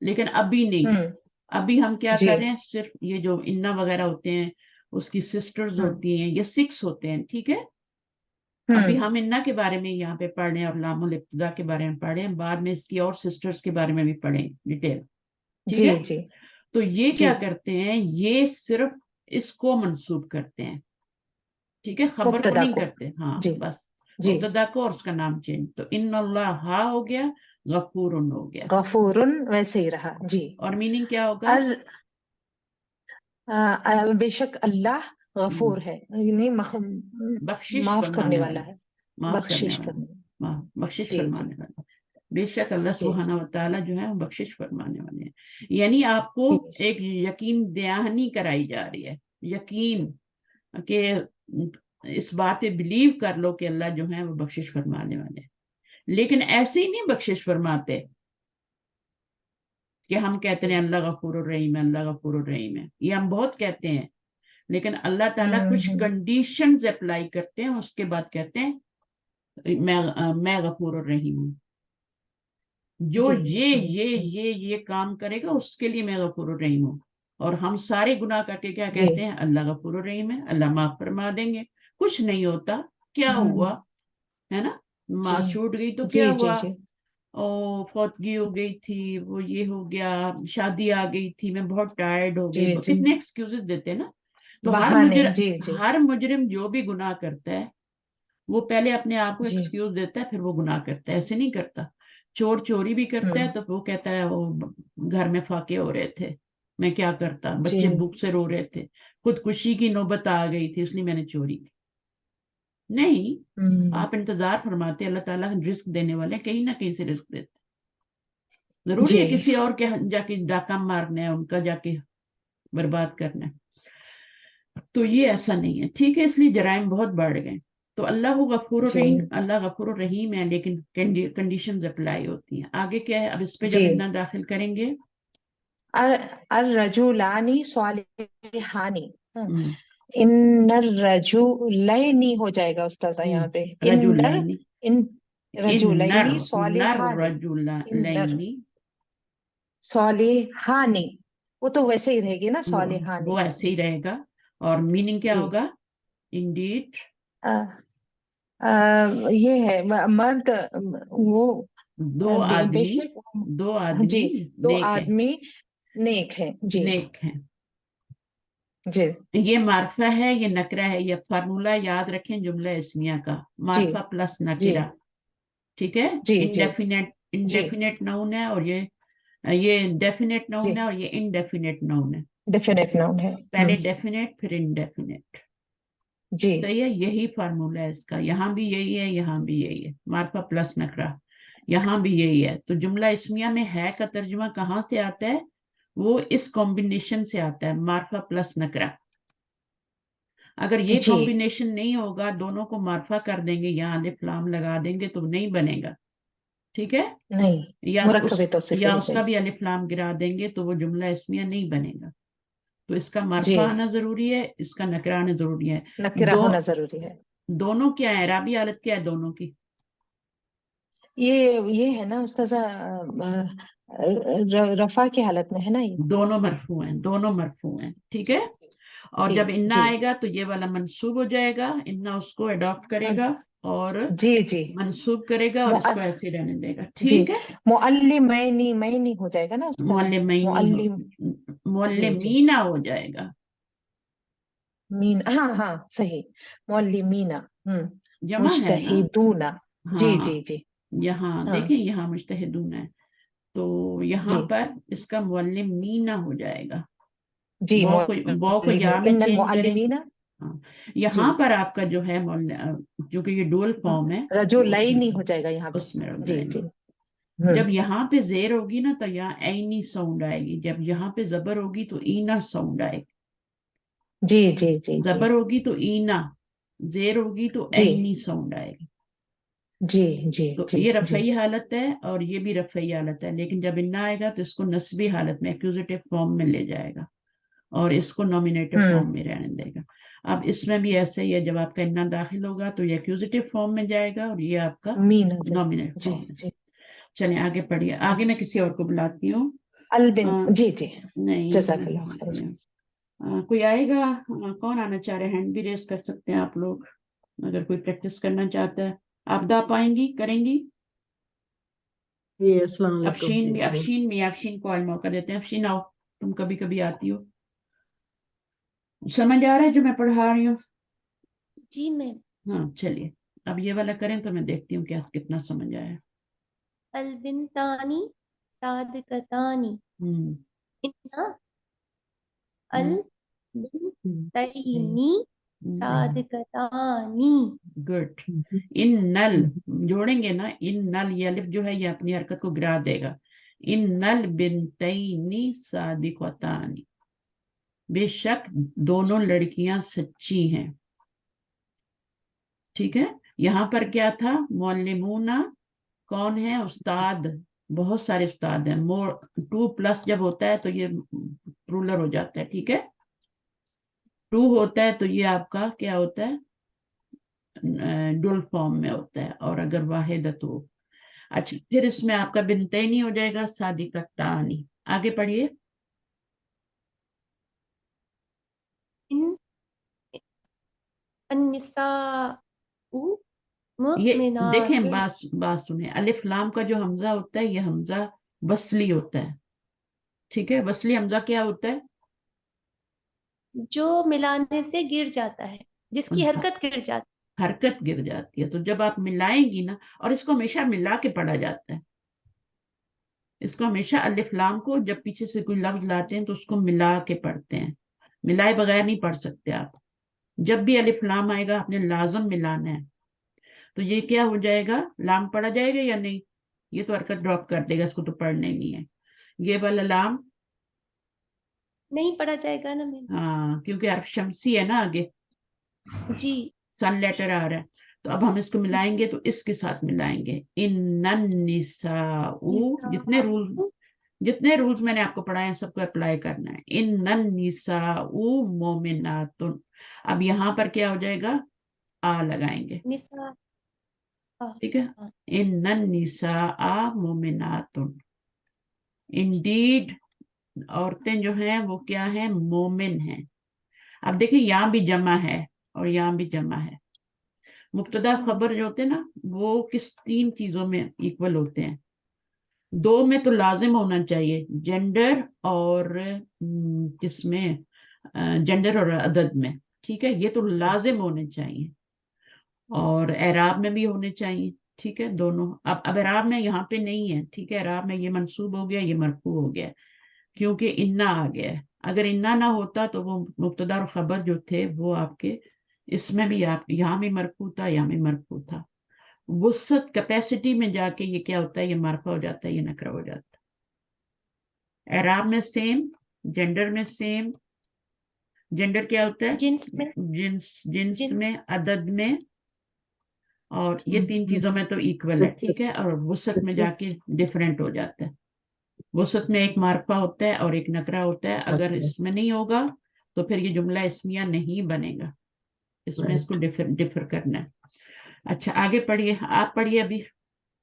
لیکن ابھی نہیں. ابھی ہم کیا جی کر رہے ہیں، صرف یہ جو انا وغیرہ ہوتے ہیں اس کی سسٹرز ہوتی ہیں، یہ 6 ہوتے ہیں، ٹھیک ہے. ابھی ہم انا کے بارے میں یہاں پہ پڑھ رہے ہیں اور لام الابتدا کے بارے میں پڑھ رہے ہیں. بعد میں اس کی اور سسٹرز کے بارے میں بھی پڑھیں ڈیٹیل، ٹھیک جی ہے. جی تو یہ جی کیا کرتے ہیں، یہ صرف اس کو منسوب کرتے ہیں، ٹھیک ہے. خبر کو مبتدا نہیں کو. کرتے. ہاں جی بس جی مبتدا کو اور اس کا نام چینج. تو ان اللہ ہو گیا، غفور ہو گیا. غفور ویسے ہی رہا. جی. اور میننگ کیا ہوگا؟ بے شک اللہ غفور ہے، یعنی بخشش معاف کرنے فرمانے والا والا، ہے، معاف کرنے بخشش کرنے. والا، بخشش جی جی فرمانے والا. بے شک اللہ جی سبحانہ جی وتعالیٰ جو ہے وہ بخشش فرمانے والے ہیں. یعنی آپ کو جی ایک یقین دہانی کرائی جا رہی ہے، یقین کہ اس بات پہ بلیو کر لو کہ اللہ جو ہے وہ بخشش فرمانے والے ہیں. لیکن ایسے ہی نہیں بخشش فرماتے کہ ہم کہتے ہیں اللہ غفور الرحیم ہے، اللہ غفور الرحیم ہے. یہ ہم بہت کہتے ہیں، لیکن اللہ تعالیٰ کچھ کنڈیشنز اپلائی کرتے ہیں، اس کے بعد کہتے ہیں میں غفور الرحیم ہوں. جو یہ کام کرے گا اس کے لیے میں غفور الرحیم ہوں. اور ہم سارے گناہ کر کے کیا جی کہتے ہیں، اللہ غفور الرحیم ہے، اللہ معاف فرما دیں گے. کچھ نہیں ہوتا، کیا ہوا ہے نا. جی ماں چھوٹ گئی تو جی کیا جی ہوا، جی فوتگی ہو گئی تھی، وہ یہ ہو گیا، شادی آ گئی تھی، میں بہت ٹائرڈ ہو جی گئی. جی کتنے ایکسکیوزز دیتے ہیں نا. تو بہانے. جی جی ہر مجرم جو بھی گناہ کرتا ہے وہ پہلے اپنے آپ کو جی ایکسکیوز دیتا ہے، پھر وہ گناہ کرتا ہے. ایسے نہیں کرتا. چور چوری بھی کرتا ہے تو وہ کہتا ہے وہ گھر میں فاقے ہو رہے تھے، میں کیا کرتا، جی بچے بھوک سے رو رہے تھے، خودکشی کی نوبت آ گئی تھی اس لیے میں نے چوری کی. نہیں، آپ انتظار فرماتے، اللہ تعالیٰ رزق دینے والے کہیں نہ کہیں سے رزق دیتے. ضروری ہے جی کسی اور کے جا کے ڈاکہ مارنا ہے، ان کا جا کے برباد کرنا ہے. تو یہ ایسا نہیں ہے، ٹھیک ہے. اس لیے جرائم بہت بڑھ گئے. تو اللہ غفور جی الرحیم، اللہ غفور الرحیم ہے، لیکن کنڈیشنز اپلائی ہوتی ہیں. آگے کیا ہے، اب اس پہ جب جی اتنا داخل کریں گے. الرجولانی صالحانی. ہم، ان الرجولین ہو جائے گا استاذہ یہاں پہ. رجلین، ان نر رجولین نر صالحانی. رجلین، صالحانی وہ تو ویسے ہی رہے گی نا، صالحانی. وہ ایسے ہی رہے گا. اور میننگ کیا جی ہوگا، انڈیڈ یہ ہے مرد، وہ دو بے آدمی، شک. دو آدمی جی دو نیک ہے، آدمی نیک ہے. جی نیک ہے. جی یہ معرفہ ہے، یہ نکرہ ہے. یہ فارمولہ یاد رکھیں جملہ اسمیہ کا، جی معرفہ پلس جی نکرہ، ٹھیک ہے. جی جی جی انڈیفینیٹ ناؤن ہے، اور یہ ڈیفینیٹ جی ناؤن ہے، اور یہ انڈیفینیٹ ناؤن ہے. ڈیفینیٹ ناؤن ہے. پہلے ڈیفینیٹ پھر انڈیفینیٹ. جی صحیح ہے، یہی فارمولہ ہے اس کا. یہاں بھی یہی ہے، یہاں بھی یہی ہے، معرفہ پلس نکرہ. یہاں بھی یہی ہے. تو جملہ اسمیہ میں ہے کا ترجمہ کہاں سے آتا ہے، وہ اس کمبینیشن سے آتا ہے، معرفہ پلس نکرہ. اگر یہ جی کمبینیشن نہیں ہوگا، دونوں کو معرفہ کر دیں گے، یہاں الف لام لگا دیں گے تو نہیں بنے گا، ٹھیک ہے. نہیں، مرکب توصیفی ہو اس جائے کا گی. بھی الف لام گرا دیں گے تو وہ جملہ اسمیہ نہیں بنے گا. تو اس کا جی معرفہ آنا ضروری ہے، اس کا نکرہ آنا ضروری ہے. نکرہ ہونا ضروری ہے. دونوں کیا ہے، اعرابی حالت کیا ہے دونوں کی، یہ ہے نا استاذہ رفع کی حالت میں ہے نا یہ؟ دونوں مرفوع ہیں، دونوں مرفوع ہیں، ٹھیک ہے. اور جی جب انا جی آئے گا تو یہ والا منصوب ہو جائے گا، انا اس کو اڈاپٹ کرے گا اور جی جی منصوب کرے گا اور اس کو مؤ- ایسے رہنے دے گا، جی ٹھیک ہے. معلمینی ہو جائے گا نا استاذہ؟ معلم جی جی معلمینا ہو جائے گا. مین، ہاں ہاں صحیح، معلمینا، جمع ہے نا. مجتہدون. جی ہاں جی جی یہاں ہاں دیکھیں، یہاں مجتہدون ہے تو یہاں جی پر اس کا معلمینا ہو جائے گا. جی واو کو یا میں ان چینج کریں. المعلمین. ہاں جی یہاں پر آپ کا جو ہے کیونکہ یہ ڈول فارم ہے تو رجلین ہو جائے گا یہاں پہ. اس میں رک جی جائے جی گا. جب یہاں پہ زیر ہوگی نا تو یہاں اینی ساؤنڈ آئے گی، جب یہاں پہ زبر ہوگی تو اینا ساؤنڈ آئے گی. جی جی جی جی زبر ہوگی تو اینا، زیر ہوگی تو جی اینی ساؤنڈ آئے گی. جی جی تو جی یہ جی رفعی حالت ہے اور یہ بھی رفعی حالت ہے، لیکن جب انا آئے گا تو اس کو نسبی حالت میں ایکوزیٹو فارم میں لے جائے گا اور اس کو نومینیٹو فارم میں رہنے دے گا. اب اس میں بھی ایسے ہی ہے، جب آپ کا انا داخل ہوگا تو یہ ایکوزیٹو فارم میں جائے گا اور یہ آپ کا مینا سے. نومینیٹ جی فارم میں. جی چلیں آگے پڑھیے، آگے میں کسی اور کو بلاتی ہوں. البن. جی جی نہیں جزاک میں اللہ خیر. کوئی آئے گا؟ کون آنا چاہ رہے ہیں؟ ہینڈ بھی ریز کر سکتے ہیں آپ لوگ اگر کوئی پریکٹس کرنا چاہتا ہے. آپ دا پائیں گی، کریں گی؟ جی السلام علیکم. افشین جی بھی، افشین کو آج موقع دیتے ہیں. افشین آؤ، تم کبھی کبھی آتی ہو. سمجھ آ رہا ہے جو میں پڑھا رہی ہوں؟ جی میم. ہاں چلیے اب یہ والا کریں تو میں دیکھتی ہوں کتنا سمجھ آیا. البنتانی صادقتانی. انا البنتینی صادقتانی. گڈ. ان نل جوڑیں گے نا، ان نل یہ الف جو ہے یہ اپنی حرکت کو گرا دے گا. ان نل بنتینی صادقتانی، بے شک دونوں لڑکیاں سچی ہیں. ٹھیک ہے. یہاں پر کیا تھا؟ معلمونا کون ہے؟ استاد. بہت سارے استاد ہیں. 2+ جب ہوتا ہے تو یہ پلورل ہو جاتا ہے. ٹھیک ہے. 2 ہوتا ہے تو یہ آپ کا کیا ہوتا ہے؟ ڈول فارم میں ہوتا ہے. اور اگر واحد تو اچھا پھر اس میں آپ کا بنتینی ہو جائے گا صادقتانی. آگے پڑھیے. النساء یہ مؤمنات. دیکھیں بات سنیں، الف لام کا جو حمزہ ہوتا ہے یہ حمزہ وصلی ہوتا ہے. ٹھیک ہے. وصلی حمزہ کیا ہوتا ہے؟ جو ملانے سے گر جاتا ہے، جس کی حرکت گر جاتی حرکت گر جاتی ہے. تو جب آپ ملائیں گی نا، اور اس کو ہمیشہ ملا کے پڑھا جاتا ہے. اس کو ہمیشہ الف لام کو جب پیچھے سے کوئی لفظ لاتے ہیں تو اس کو ملا کے پڑھتے ہیں. ملائے بغیر نہیں پڑھ سکتے آپ. جب بھی الف لام آئے گا آپ نے لازم ملانا ہے. تو یہ کیا ہو جائے گا؟ لام پڑھا جائے گا یا نہیں؟ یہ تو حرکت ڈراپ کر دے گا، اس کو تو پڑھنا ہی نہیں ہے. یہ والا لام نہیں پڑھا جائے گا نا میم. ہاں کیونکہ حرف شمسی ہے نا آگے، جی سن لیٹر آ رہا ہے. تو اب ہم اس کو ملائیں گے تو اس کے ساتھ ملائیں گے. ان النساء، جتنے رولز میں نے آپ کو پڑھائے ہیں سب کو اپلائی کرنا ہے. ان النساء مومنات. اب یہاں پر کیا ہو جائے گا؟ آ لگائیں گے. نساء. ٹھیک ہے. ان النساء مومنات. انڈیڈ عورتیں جو ہیں وہ کیا ہیں؟ مومن ہیں. اب دیکھیں یہاں بھی جمع ہے اور یہاں بھی جمع ہے. مبتدا خبر جو ہوتے ہیں نا وہ کس 3 چیزوں میں ایکول ہوتے ہیں؟ 2 میں تو لازم ہونا چاہیے، جینڈر اور کس میں؟ جینڈر اور عدد میں. ٹھیک ہے. یہ تو لازم ہونے چاہیے. اور اعراب میں بھی ہونے چاہیے. ٹھیک ہے. دونوں. اب اعراب میں یہاں پہ نہیں ہے. ٹھیک ہے. اعراب میں یہ منصوب ہو گیا، یہ مرفوع ہو گیا کیونکہ انا آ گیا ہے. اگر انا نہ ہوتا تو وہ مبتدا اور خبر جو تھے وہ آپ کے اس میں بھی آپ یہاں بھی مرفوع تھا، یہاں بھی مرفوع تھا. وسعت کیپیسٹی میں جا کے یہ کیا ہوتا ہے؟ یہ مرفوع ہو جاتا ہے، یہ نکرہ ہو جاتا ہے. اعراب میں سیم، جینڈر میں سیم. جینڈر کیا ہوتا ہے؟ جنس میں، جنس میں، عدد میں، اور یہ 3 چیزوں میں تو ایکول ہے. ٹھیک ہے. اور وسعت میں جا کے ڈیفرنٹ ہو جاتا ہے. وسعت میں ایک معرفہ ہوتا ہے اور ایک نکرہ ہوتا ہے. اگر اس میں نہیں ہوگا تو پھر یہ جملہ اسمیہ نہیں بنے گا. اس میں اس کو ڈیفر کرنا ہے. اچھا آگے پڑھیے. آپ پڑھیے ابھی.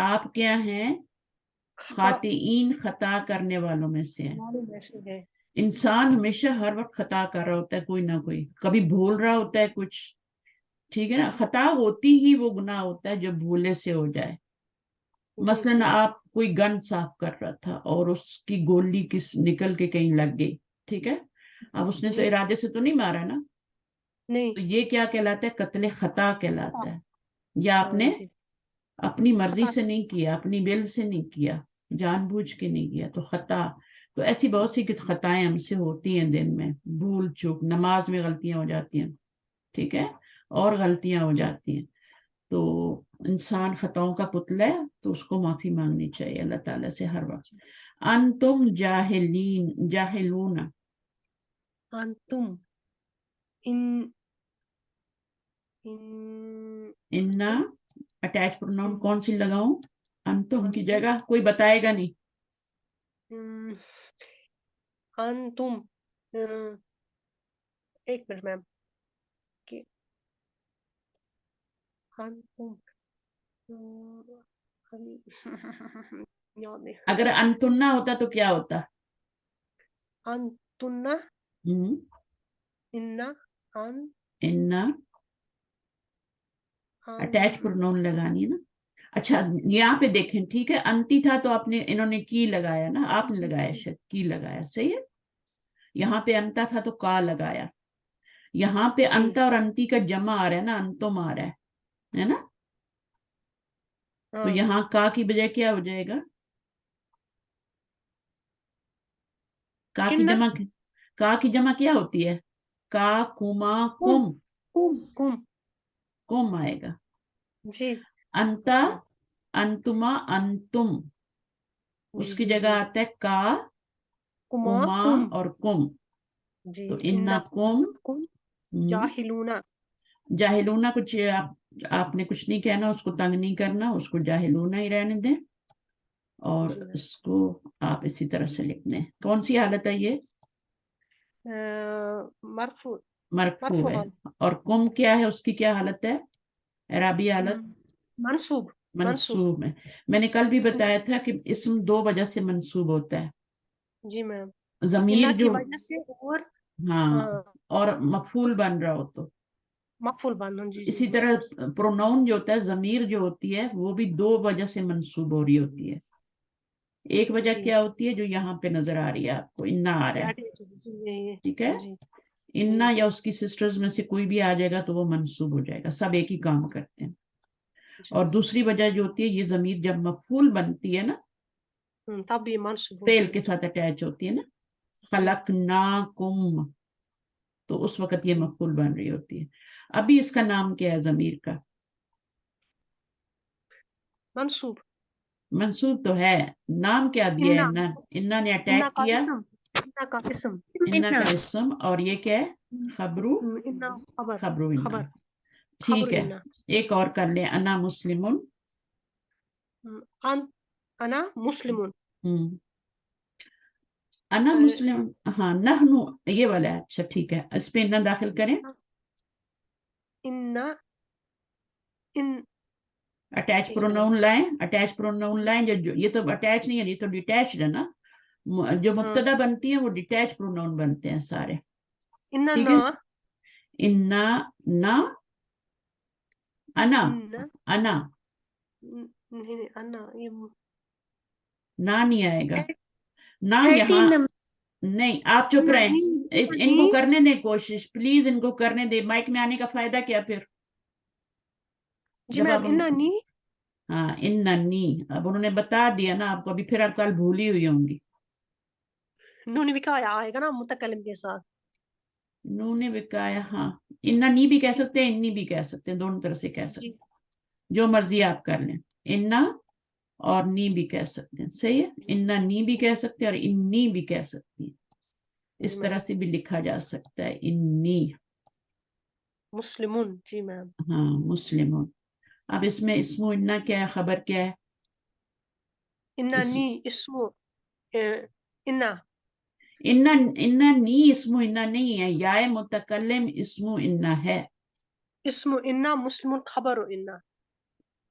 آپ کیا ہیں؟ خطا خاطئین، خطا کرنے والوں میں سے ہیں. معلوم ایسے ہے. انسان ہمیشہ ہر وقت خطا کر رہا ہوتا ہے، کوئی نہ کوئی، کبھی بھول رہا ہوتا ہے کچھ، ٹھیک ہے نا. خطا ہوتی ہی وہ گناہ ہوتا ہے جو بھولے سے ہو جائے. جی مثلاً جی آپ کوئی گن صاف کر رہا تھا اور اس کی گولی نکل کے کہیں لگ گئی، ٹھیک ہے. اب اس نے تو جی ارادے سے تو نہیں مارا نا، نہیں. تو یہ کیا کہلاتا ہے؟ قتل خطا کہلاتا ہے. یا آپ ہاں نے جی اپنی مرضی خطا سے نہیں کیا، اپنی ول سے نہیں کیا، جان بوجھ کے نہیں کیا، تو خطا. تو ایسی بہت سی خطائیں ہم سے ہوتی ہیں دن میں، بھول چوک، نماز میں غلطیاں ہو جاتی ہیں، ٹھیک ہے، اور غلطیاں ہو جاتی ہیں. تو انسان خطاؤں کا پتلا ہے، تو اس کو معافی مانگنی چاہیے اللہ تعالیٰ سے ہر وقت. انتم جاہلون. انتم ان انا اٹیچ پروناؤن کون سی لگاؤں؟ انتم کی انتم جگہ کوئی بتائے گا نہیں. انتم ایک منٹ میم. انتم یاد نہیں. اگر انتن نہ ہوتا تو کیا ہوتا؟ انتن ہم، انا ان انا اٹیچ ان پروناؤن لگانی ہے نا. اچھا یہاں پہ دیکھیں، ٹھیک ہے، انتی تھا تو آپ نے، انہوں نے کی لگایا نا، آپ نے لگایا شاید کی لگایا، صحیح ہے. یہاں پہ انتا تھا تو کا لگایا. یہاں پہ جی انتا اور انتی کا جمع آ رہا ہے نا، انتم آ رہا ہے نا. تو ہاں یہاں کا کی بجائے کیا ہو جائے گا؟ کا کی انا جمع، کا کی جمع کیا ہوتی ہے؟ کا کما کم کم، کم کم آئے گا. جی انتا، انتما، انتم، جی اس کی جی جگہ جی آتا ہے کا، کما کما کم اور کم. جی تو انا انا کم، کم ہم، جاہلون. جاہلونا کچھ آپ نے کچھ نہیں کہنا، اس کو تنگ نہیں کرنا، اس کو جاہلونا ہی رہنے دیں. اور جی اس کو آپ اسی طرح سے لکھ دیں. کون سی حالت ہے یہ؟ مرفوع مرفوع مرفوع ہے. اور کم کیا ہے، اس کی کیا حالت ہے؟ اعرابی حالت منصوب منصوب. منصوب ہے. میں نے کل بھی بتایا تھا کہ اسم دو وجہ سے منصوب ہوتا ہے. جی میم. ضمیر انا کی جو، وجہ سے اور ہاں، اور مفعول بن رہا ہو تو. مقفول بندن. جی جی اسی طرح پروناؤن جو ہوتا ہے، ضمیر جو ہوتی ہے، وہ بھی دو وجہ سے منصوب ہو رہی ہوتی ہے. ایک وجہ جی کیا ہوتی ہے جو یہاں پہ نظر آ رہی ہے آپ کو، انا آ جی رہا ہے، جی ٹھیک ہے. جی انا یا اس کی سسٹرز میں سے کوئی بھی آ جائے گا تو وہ منصوب ہو جائے گا، سب ایک ہی کام کرتے ہیں. اور دوسری وجہ جو ہوتی ہے، یہ ضمیر جب مفعول بنتی ہے نا، تب بھی منصوب فعل ہوتی کے ہے. ساتھ اٹیچ ہوتی ہے نا، جی خلقناکم، تو اس وقت یہ جی مفعول بن رہی ہوتی ہے. ابھی اس کا نام کیا ہے ضمیر کا؟ منصوب. منصوب تو ہے، نام کیا دیا ہے؟ انا انا نے انا اٹیک کا کیا، اسم. انا کا اسم. انا کا اسم، اور یہ کیا ہے؟ خبرو، انا خبر خبرو انا. خبر خبر ٹھیک ہے، انا. ایک اور کر لیں، انا مسلمون. انا مسلمون. انا مسلم، ہاں، نحنو یہ والا ہے. اچھا ٹھیک ہے، اس پہ انا داخل کریں. انا ان اٹیچ ایک منٹ. پروناؤن لائیں، اٹیچ پروناؤن لائیں. جو یہ تو اٹیچ نہیں ہے، یہ تو ڈیٹیچڈ ہے نا. جو ہاں مبتدا بنتی ہیں وہ ڈیٹیچ پروناؤن بنتے ہیں سارے، انا ٹھیک نا ہے. انا، نا، انا، انا انا، نہیں انا یہ نا نہیں آئے گا. نا 13 یہاں نمبر. نہیں. آپ چپ رہیں، ان کو نہیں کرنے دیں کوشش پلیز، ان کو کرنے دیں. مائک میں آنے کا فائدہ کیا پھر جی جب میم. آپ، انا نی ہاں اننی، اب انہوں نے بتا دیا نا آپ کو، ابھی پھر آپ کل بھولی ہوئی ہوں گی. نون وکایا آئے گا نا متکلم کے ساتھ. انہوں نے بکایا، ہاں. اننی بھی کہہ جی سکتے ہیں، انی بھی کہہ سکتے ہیں، دونوں طرح سے کہہ سکتے جی ہیں، جو مرضی آپ کر لیں. انا اور نی بھی کہہ سکتے ہیں، صحیح ہے. انا نی بھی کہہ سکتے ہیں اور انی بھی کہہ سکتی ہیں. جی اس میم. طرح سے بھی لکھا جا سکتا ہے، انی. مسلمون. جی میم. ہاں مسلمون. اب اس میں اسم و انا کیا ہے، خبر کیا ہے؟ انا اسم نی اسمو انا انا نی اسم و انا نہیں ہے، یا متکلم اسم و انا ہے. اسمو انا مسلمون خبر انا.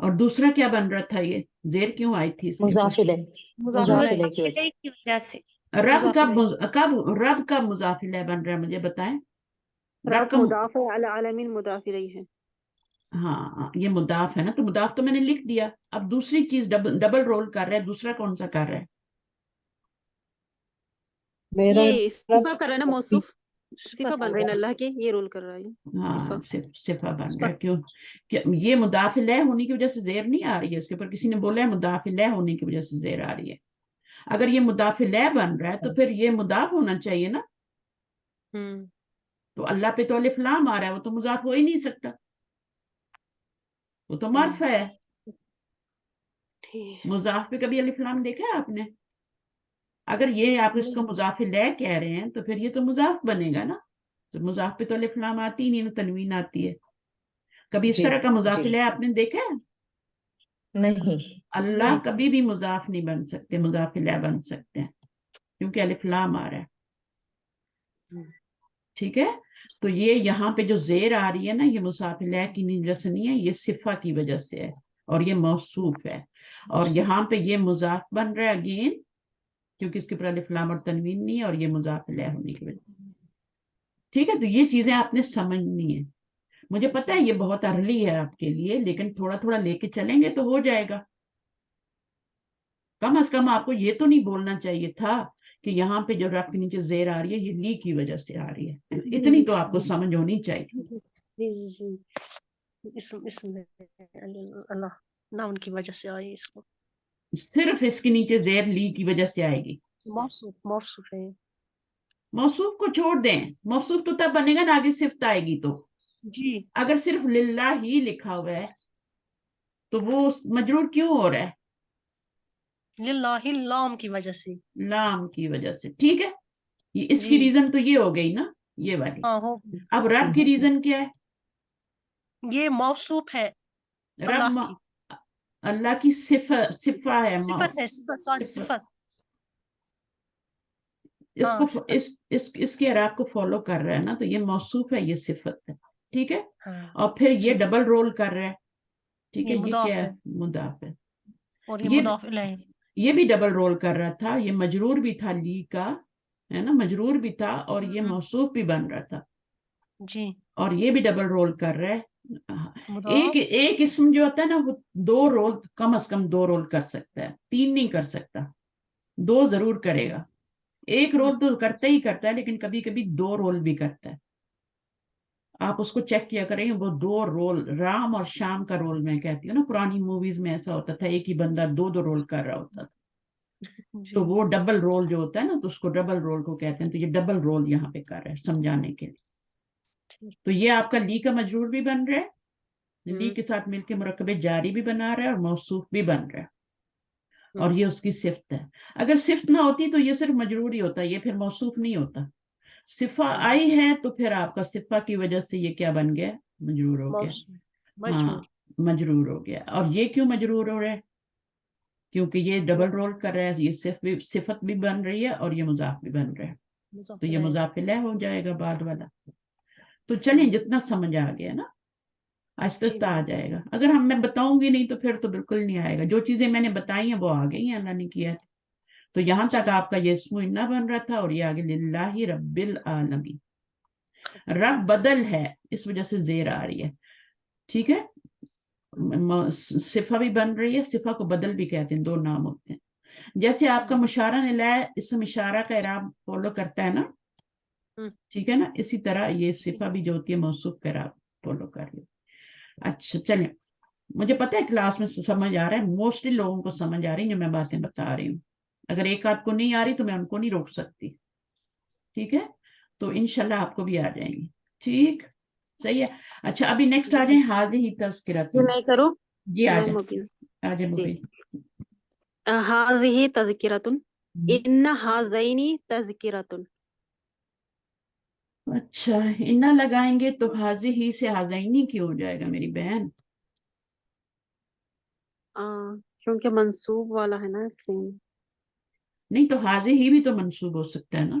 اور دوسرا کیا بن رہا تھا؟ یہ زیر کیوں آئی تھی اس میں؟ مضاف الیہ مضاف کی وجہ کی وجہ سے رب مضاف رب کب مضاف الیہ بن رہا ہے مجھے بتائیں؟ رب کا مضاف ہے، العالمین مضاف الیہ ہے. ہاں یہ مضاف ہے نا، تو مضاف تو میں نے لکھ دیا. اب دوسری چیز ڈبل رول کر رہا ہے، دوسرا کون سا کر رہا ہے؟ میرا یہ صفا رب کر رہا ہے نا، موصوف صفا صفت بن رہی ہے نا اللہ کے، یہ رول کر رہا ہے ہاں صفا. صفہ بن رہا ہے. صفت. کیوں کہ یہ مضاف الیہ ہونے کی وجہ سے زیر نہیں آ رہی ہے اس کے اوپر. کسی نے بولا ہے مضاف الیہ ہونے کی وجہ سے زیر آ رہی ہے. اگر یہ مضاف الیہ بن رہا ہے تو پھر یہ مضاف ہونا چاہیے نا. تو اللہ پہ تو الف لام آ رہا ہے، وہ تو مضاف ہو ہی نہیں سکتا، وہ تو معرفہ ہے. ٹھیک. مضاف پہ کبھی الف لام دیکھا ہے آپ نے؟ اگر یہ آپ اس کو مضاف الیہ کہہ رہے ہیں تو پھر یہ تو مضاف بنے گا نا. تو مضاف پہ تو الف لام آتی ہی نہیں نا، تنوین آتی ہے. کبھی اس جی طرح کا مضاف جی الیہ آپ نے دیکھا ہے؟ نہیں. اللہ کبھی بھی مضاف نہیں بن سکتے، مضاف الیہ بن سکتے ہیں کیونکہ الف لام آ رہا ہے. ٹھیک ہے. تو یہ یہاں پہ جو زیر آ رہی ہے نا، یہ مضاف الیہ کی وجہ سے نہیں ہے، یہ صفہ کی وجہ سے ہے اور یہ موصوف ہے. اور یہاں پہ یہ مضاف بن رہا ہے اگین کیونکہ اس کے اوپر الف لام اور تنوین نہیں ہے، اور یہ مضاف الیہ ہونے کی وجہ سے. ٹھیک ہے. تو یہ چیزیں آپ نے سمجھنی ہے. مجھے پتا ہے یہ بہت ارلی ہے آپ کے لیے، لیکن تھوڑا تھوڑا لے کے چلیں گے تو ہو جائے گا. کم از کم آپ کو یہ تو نہیں بولنا چاہیے تھا کہ یہاں پہ جو رب کے نیچے زیر آ رہی ہے یہ لی کی وجہ سے آ رہی ہے. اتنی تو آپ کو سمجھ ہونی چاہیے. جی جی جی. اسم اللہ نام کی وجہ سے آئی اس کو. صرف اس کے نیچے زیر لی کی وجہ سے آئے گی. موصوف ہے. موصوف کو چھوڑ دیں، موصوف تو تب بنے گا نا آگے صفت آئے گی تو. جی. اگر صرف للہ ہی لکھا ہوا ہے تو وہ مجرور کیوں ہو رہا ہے؟ للہ لام کی وجہ سے. لام کی وجہ سے. ٹھیک ہے. اس کی جی. ریزن تو یہ ہو گئی نا، یہ والی. ہاں ہو. اب رب کی ریزن کیا ہے؟ یہ موصوف ہے رب اللہ کی. اللہ کی صفہ ہے. صفت ہے، صفت سوری صفت. اس کو ہاں اس کے عراب کو فالو کر رہا ہے نا، تو یہ موصوف ہے، یہ صفت ہے. ٹھیک ہے. ہاں. اور پھر یہ جی. ڈبل رول کر رہا ہے. ٹھیک ہے. یہ یہ مضاف کیا ہے ہے؟ مضاف ہے. اور یہ یہ مضاف الیہ. یہ بھی ڈبل رول کر رہا تھا، یہ مجرور بھی تھا لی کا، ہے نا، مجرور بھی تھا اور یہ موصوف بھی بن رہا تھا. جی. اور یہ بھی ڈبل رول کر رہا ہے. مضاف. ایک اسم جو ہوتا ہے نا وہ دو رول، کم از کم دو رول کر سکتا ہے، تین نہیں کر سکتا، دو ضرور کرے گا. ایک رول تو کرتا ہی کرتا ہے، لیکن کبھی کبھی دو رول بھی کرتا ہے. آپ اس کو چیک کیا کریں، وہ دو رول، رام اور شام کا رول میں کہتی ہوں نا، پرانی موویز میں ایسا ہوتا تھا ایک ہی بندہ دو رول کر رہا ہوتا تھا. تو وہ ڈبل رول جو ہوتا ہے نا، تو اس کو ڈبل رول کو کہتے ہیں. تو یہ ڈبل رول یہاں پہ کر رہا ہے سمجھانے کے لیے. تو یہ آپ کا لی کا مجرور بھی بن رہا ہے، لی کے ساتھ مل کے مرکب جاری بھی بنا رہا ہے اور موصوف بھی بن رہا ہے. اور یہ اس کی صفت ہے. اگر صفت نہ ہوتی تو یہ صرف مجرور ہی ہوتا، یہ پھر موصوف نہیں ہوتا. صفہ آئی ہے تو پھر آپ کا صفہ کی وجہ سے یہ کیا بن گیا؟ مجرور ہو گیا. ہاں مجرور ہو گیا. اور یہ کیوں مجرور ہو رہا ہے؟ کیونکہ یہ ڈبل رول کر رہا ہے، یہ صفت بھی بن رہی ہے اور یہ مضاف بھی بن رہا ہے. تو یہ مضاف الیہ ہو جائے گا بعد والا. تو چلیں جتنا سمجھ آ گیا نا، آہستہ آہستہ آ جائے گا. اگر میں بتاؤں گی نہیں تو پھر تو بالکل نہیں آئے گا. جو چیزیں میں نے بتائی ہیں وہ آ گئی ہیں، اللہ نے کیا. تو یہاں تک آپ کا یہ اسم انا بن رہا تھا اور یہ آگے للہ رب العالمین. رب بدل ہے اس وجہ سے زیر آ رہی ہے. ٹھیک ہے. صفہ بھی بن رہی ہے، صفہ کو بدل بھی کہتے ہیں، دو نام ہوتے ہیں. جیسے آپ کا مشارہ الیہ اسم اشارہ کا اعراب فالو کرتا ہے نا، ٹھیک ہے نا، اسی طرح یہ صفہ بھی جو ہوتی ہے موصوف کا اعراب فالو کر لیں. اچھا چلیں. مجھے پتہ ہے کلاس میں سمجھ آ رہا ہے، موسٹلی لوگوں کو سمجھ آ رہی ہیں جو میں باتیں بتا رہی ہوں. اگر ایک آدھ کو نہیں آ رہی تو میں ان کو نہیں روک سکتی. ٹھیک ہے. تو انشاءاللہ آپ کو بھی آ جائیں گی. ٹھیک صحیح ہے. اچھا ابھی نیکسٹ آ جائیں ہاذہ تذکرۃ. جی میں کروں. جی آ میں جائیں، مبین. آ جائیں جی. مبین. هذه تذکرۃ، ان هذین تذکرۃ. اچھا انا لگائیں گے تو حاضی ہی سے حاضینی کیوں ہو جائے گا میری بہن؟ کیونکہ منصوب والا ہے نا اس لیے. نہیں تو حاضی ہی بھی تو منصوب ہو سکتا ہے نا.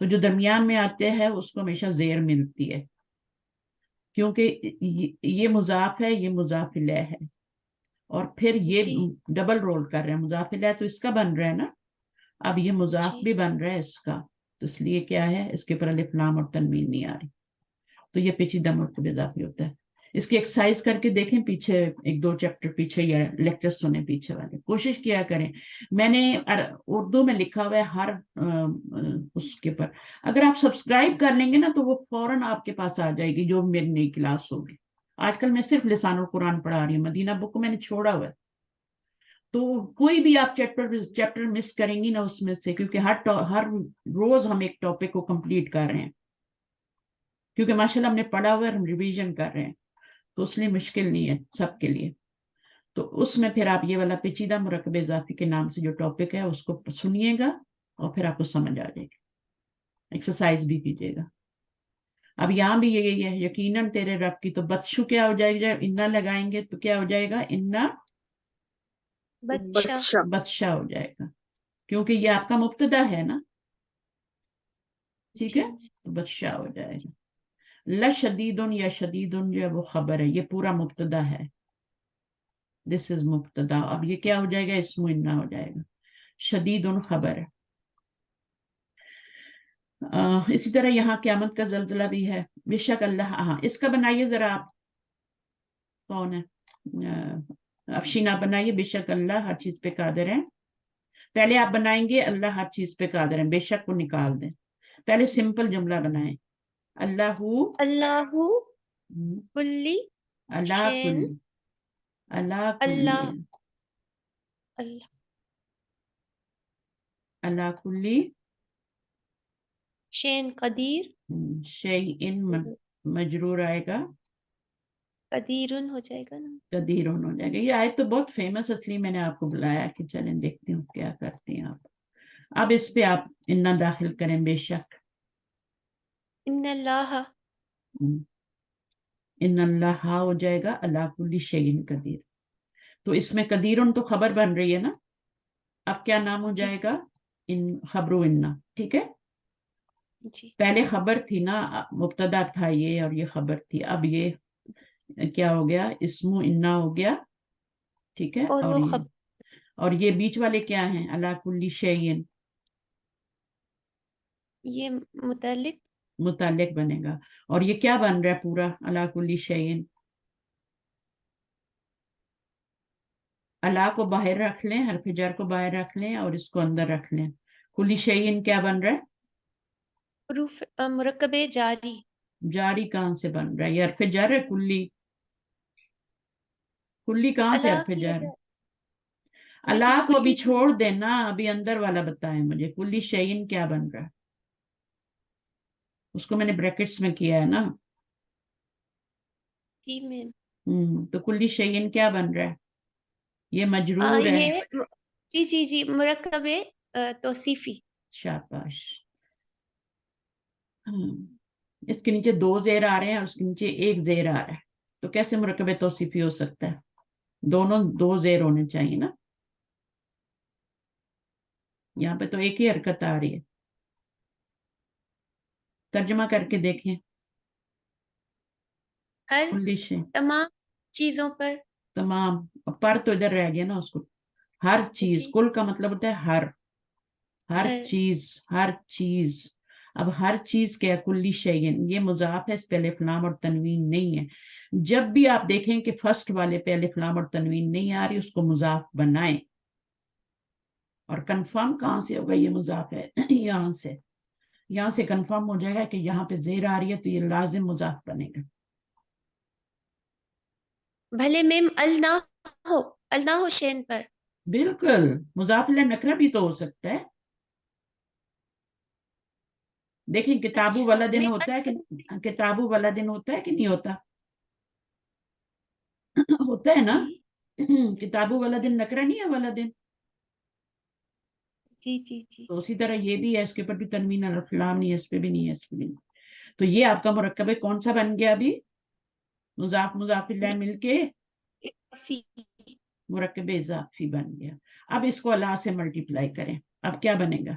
تو جو درمیان میں آتے ہیں اس کو ہمیشہ زیر ملتی ہے، کیونکہ یہ مضاف ہے، یہ مضاف الیہ ہے، اور پھر یہ جی ڈبل رول کر رہے ہیں. مضاف الیہ تو اس کا بن رہا ہے نا، اب یہ مضاف جی بھی بن رہا ہے اس کا، تو اس لیے کیا ہے، اس کے اوپر الف لام اور تنوین نہیں آ رہی، تو یہ پیچیدہ مرکب اضافی ہوتا ہے. اس کی ایکسرسائز کر کے دیکھیں، پیچھے 1-2 چیپٹر پیچھے یا لیکچر سنیں پیچھے والے، کوشش کیا کریں. میں نے اردو میں لکھا ہوا ہے ہر اس کے پر، اگر آپ سبسکرائب کر لیں گے نا تو وہ فوراً آپ کے پاس آ جائے گی جو میری نئی کلاس ہوگی. آج کل میں صرف لسان القرآن پڑھا رہی ہوں، مدینہ بک کو میں نے چھوڑا ہوا ہے، تو کوئی بھی آپ چیپٹر مس کریں گی نا اس میں سے، کیونکہ ہر روز ہم ایک ٹاپک کو کمپلیٹ کر رہے ہیں، کیونکہ ماشاءاللہ ہم نے پڑھا ہوا ہے، ہم ریویژن کر رہے ہیں، تو اس لیے مشکل نہیں ہے سب کے لیے. تو اس میں پھر آپ یہ والا پیچیدہ مرکب اضافی کے نام سے جو ٹاپک ہے اس کو سنیے گا اور پھر آپ کو سمجھ آ جائے گی، ایکسرسائز بھی کیجیے گا. اب یہاں بھی یہی ہے، یقیناً تیرے رب کی، تو بچو کیا ہو جائے گا، انا لگائیں گے تو کیا ہو جائے گا، انا بادشاہ بادشاہ ہو جائے گا، کیونکہ یہ آپ کا مبتدا ہے نا، ٹھیک جی ہے، تو بادشاہ ہو جائے گا. لشدیدن یا شدیدن جو ہے وہ خبر ہے، یہ پورا مبتدا ہے، دس از مبتدا. اب یہ کیا ہو جائے گا، اسم انا ہو جائے گا، شدیدن خبر ہے. اسی طرح یہاں قیامت کا زلزلہ بھی ہے. بے شک اللہ، ہاں اس کا بنائیے ذرا آپ، کون ہے، افشین آپ بنائیے. بے شک اللہ ہر چیز پہ قادر ہے. پہلے آپ بنائیں گے اللہ ہر چیز پہ قادر ہے، بے شک کو نکال دیں، پہلے سمپل جملہ بنائیں. اللہ اللہ کلی اللہ شین کل، اللہ اللہ کل، اللہ اللہ کلی شین قدیر شیئن مجرور آئے گا، قدیرن ہو جائے گا نا. قدیر ہو جائے گا. یہ آیت تو بہت فیمس، اس لیے میں نے آپ کو بلایا کہ چلیں دیکھتی ہوں کیا کرتی ہیں آپ. اب اس پہ آپ انا داخل کریں، بے شک ان اللہ ان اللہ ہو جائے گا، اللہ کل شیء قدیر. تو اس میں قدیرن تو خبر بن رہی ہے نا، اب کیا نام ہو جی جائے گا، ان خبرو انا، ٹھیک ہے. جی پہلے خبر تھی نا، مبتدا تھا یہ اور یہ خبر تھی، اب یہ کیا ہو گیا، اسم انا ہو گیا، ٹھیک ہے. اور وہ اور یہ بیچ والے کیا ہیں، اللہ کل شیء، یہ متعلق متعلق بنے گا. اور یہ کیا بن رہا ہے پورا، اللہ کل شیء، اللہ کو باہر رکھ لیں، حرف جر کو باہر رکھ لیں اور اس کو اندر رکھ لیں. کل شیء کیا بن رہا ہے، حروف مرکب جاری. جاری کہاں سے بن رہا ہے، یہ حرف جر ہے، کلی کہاں سے اللہ حرف کی جر، وجہ اللہ نہیں کو بھی کلی چھوڑ دینا، ابھی اندر والا بتائیں مجھے، کلی شیء کیا بن رہا ہے، اس کو میں نے بریکٹس میں کیا ہے نا. کی میں تو کلی شیء کیا بن رہا ہے، یہ مجرور ہے. یہ جی جی جی مرکب توصیفی. شاباش. اس کے نیچے 2 زیر آ رہے ہیں اور اس کے نیچے 1 زیر آ رہا ہے، تو کیسے مرکب توصیفی ہو سکتا ہے، دونوں 2 زیر ہونے چاہیے نا. یہاں پہ تو ایک ہی حرکت آ رہی ہے. ترجمہ کر کے دیکھیں. ہر کلی شیء، تمام چیزوں پر. تمام، پر تو ادھر رہ گیا نا، اس کو ہر چیز، جی کل کا مطلب ہوتا ہے ہر چیز، ہر چیز. اب ہر چیز کیا، کلی شیء، یہ مضاف ہے، اس پہ الف لام اور تنوین نہیں ہے. جب بھی آپ دیکھیں کہ فرسٹ والے پہ الف لام اور تنوین نہیں آ رہی، اس کو مضاف بنائیں. اور کنفرم کہاں سے ہوگا، یہ مضاف ہے، یہاں سے کنفرم ہو جائے گا کہ یہاں پہ زیر آ رہی ہے تو یہ لازم مضاف بنے گا. بھلے میم ال نہ ہو شین پر. بالکل، مضاف الیہ نکرہ بھی تو ہو سکتا ہے. دیکھیں کتابو اچھا والا دن ہوتا ہے کہ کتابو والا دن ہوتا ہے کہ نہیں ہوتا، ہوتا ہے نا. کتابو والا دن نکرہ نہیں ہے والا دن، جی جی جی تو اسی طرح یہ بھی ہے، اس کے اوپر بھی تنوین الف لام نہیں ہے، اس پہ بھی نہیں ہے، اس پہ بھی نہیں. تو یہ آپ کا مرکب کون سا بن گیا، ابھی مضاف الیہ مل کے مرکب اضافی بن گیا. اب اس کو اللہ سے ملٹیپلائی کریں، اب کیا بنے گا،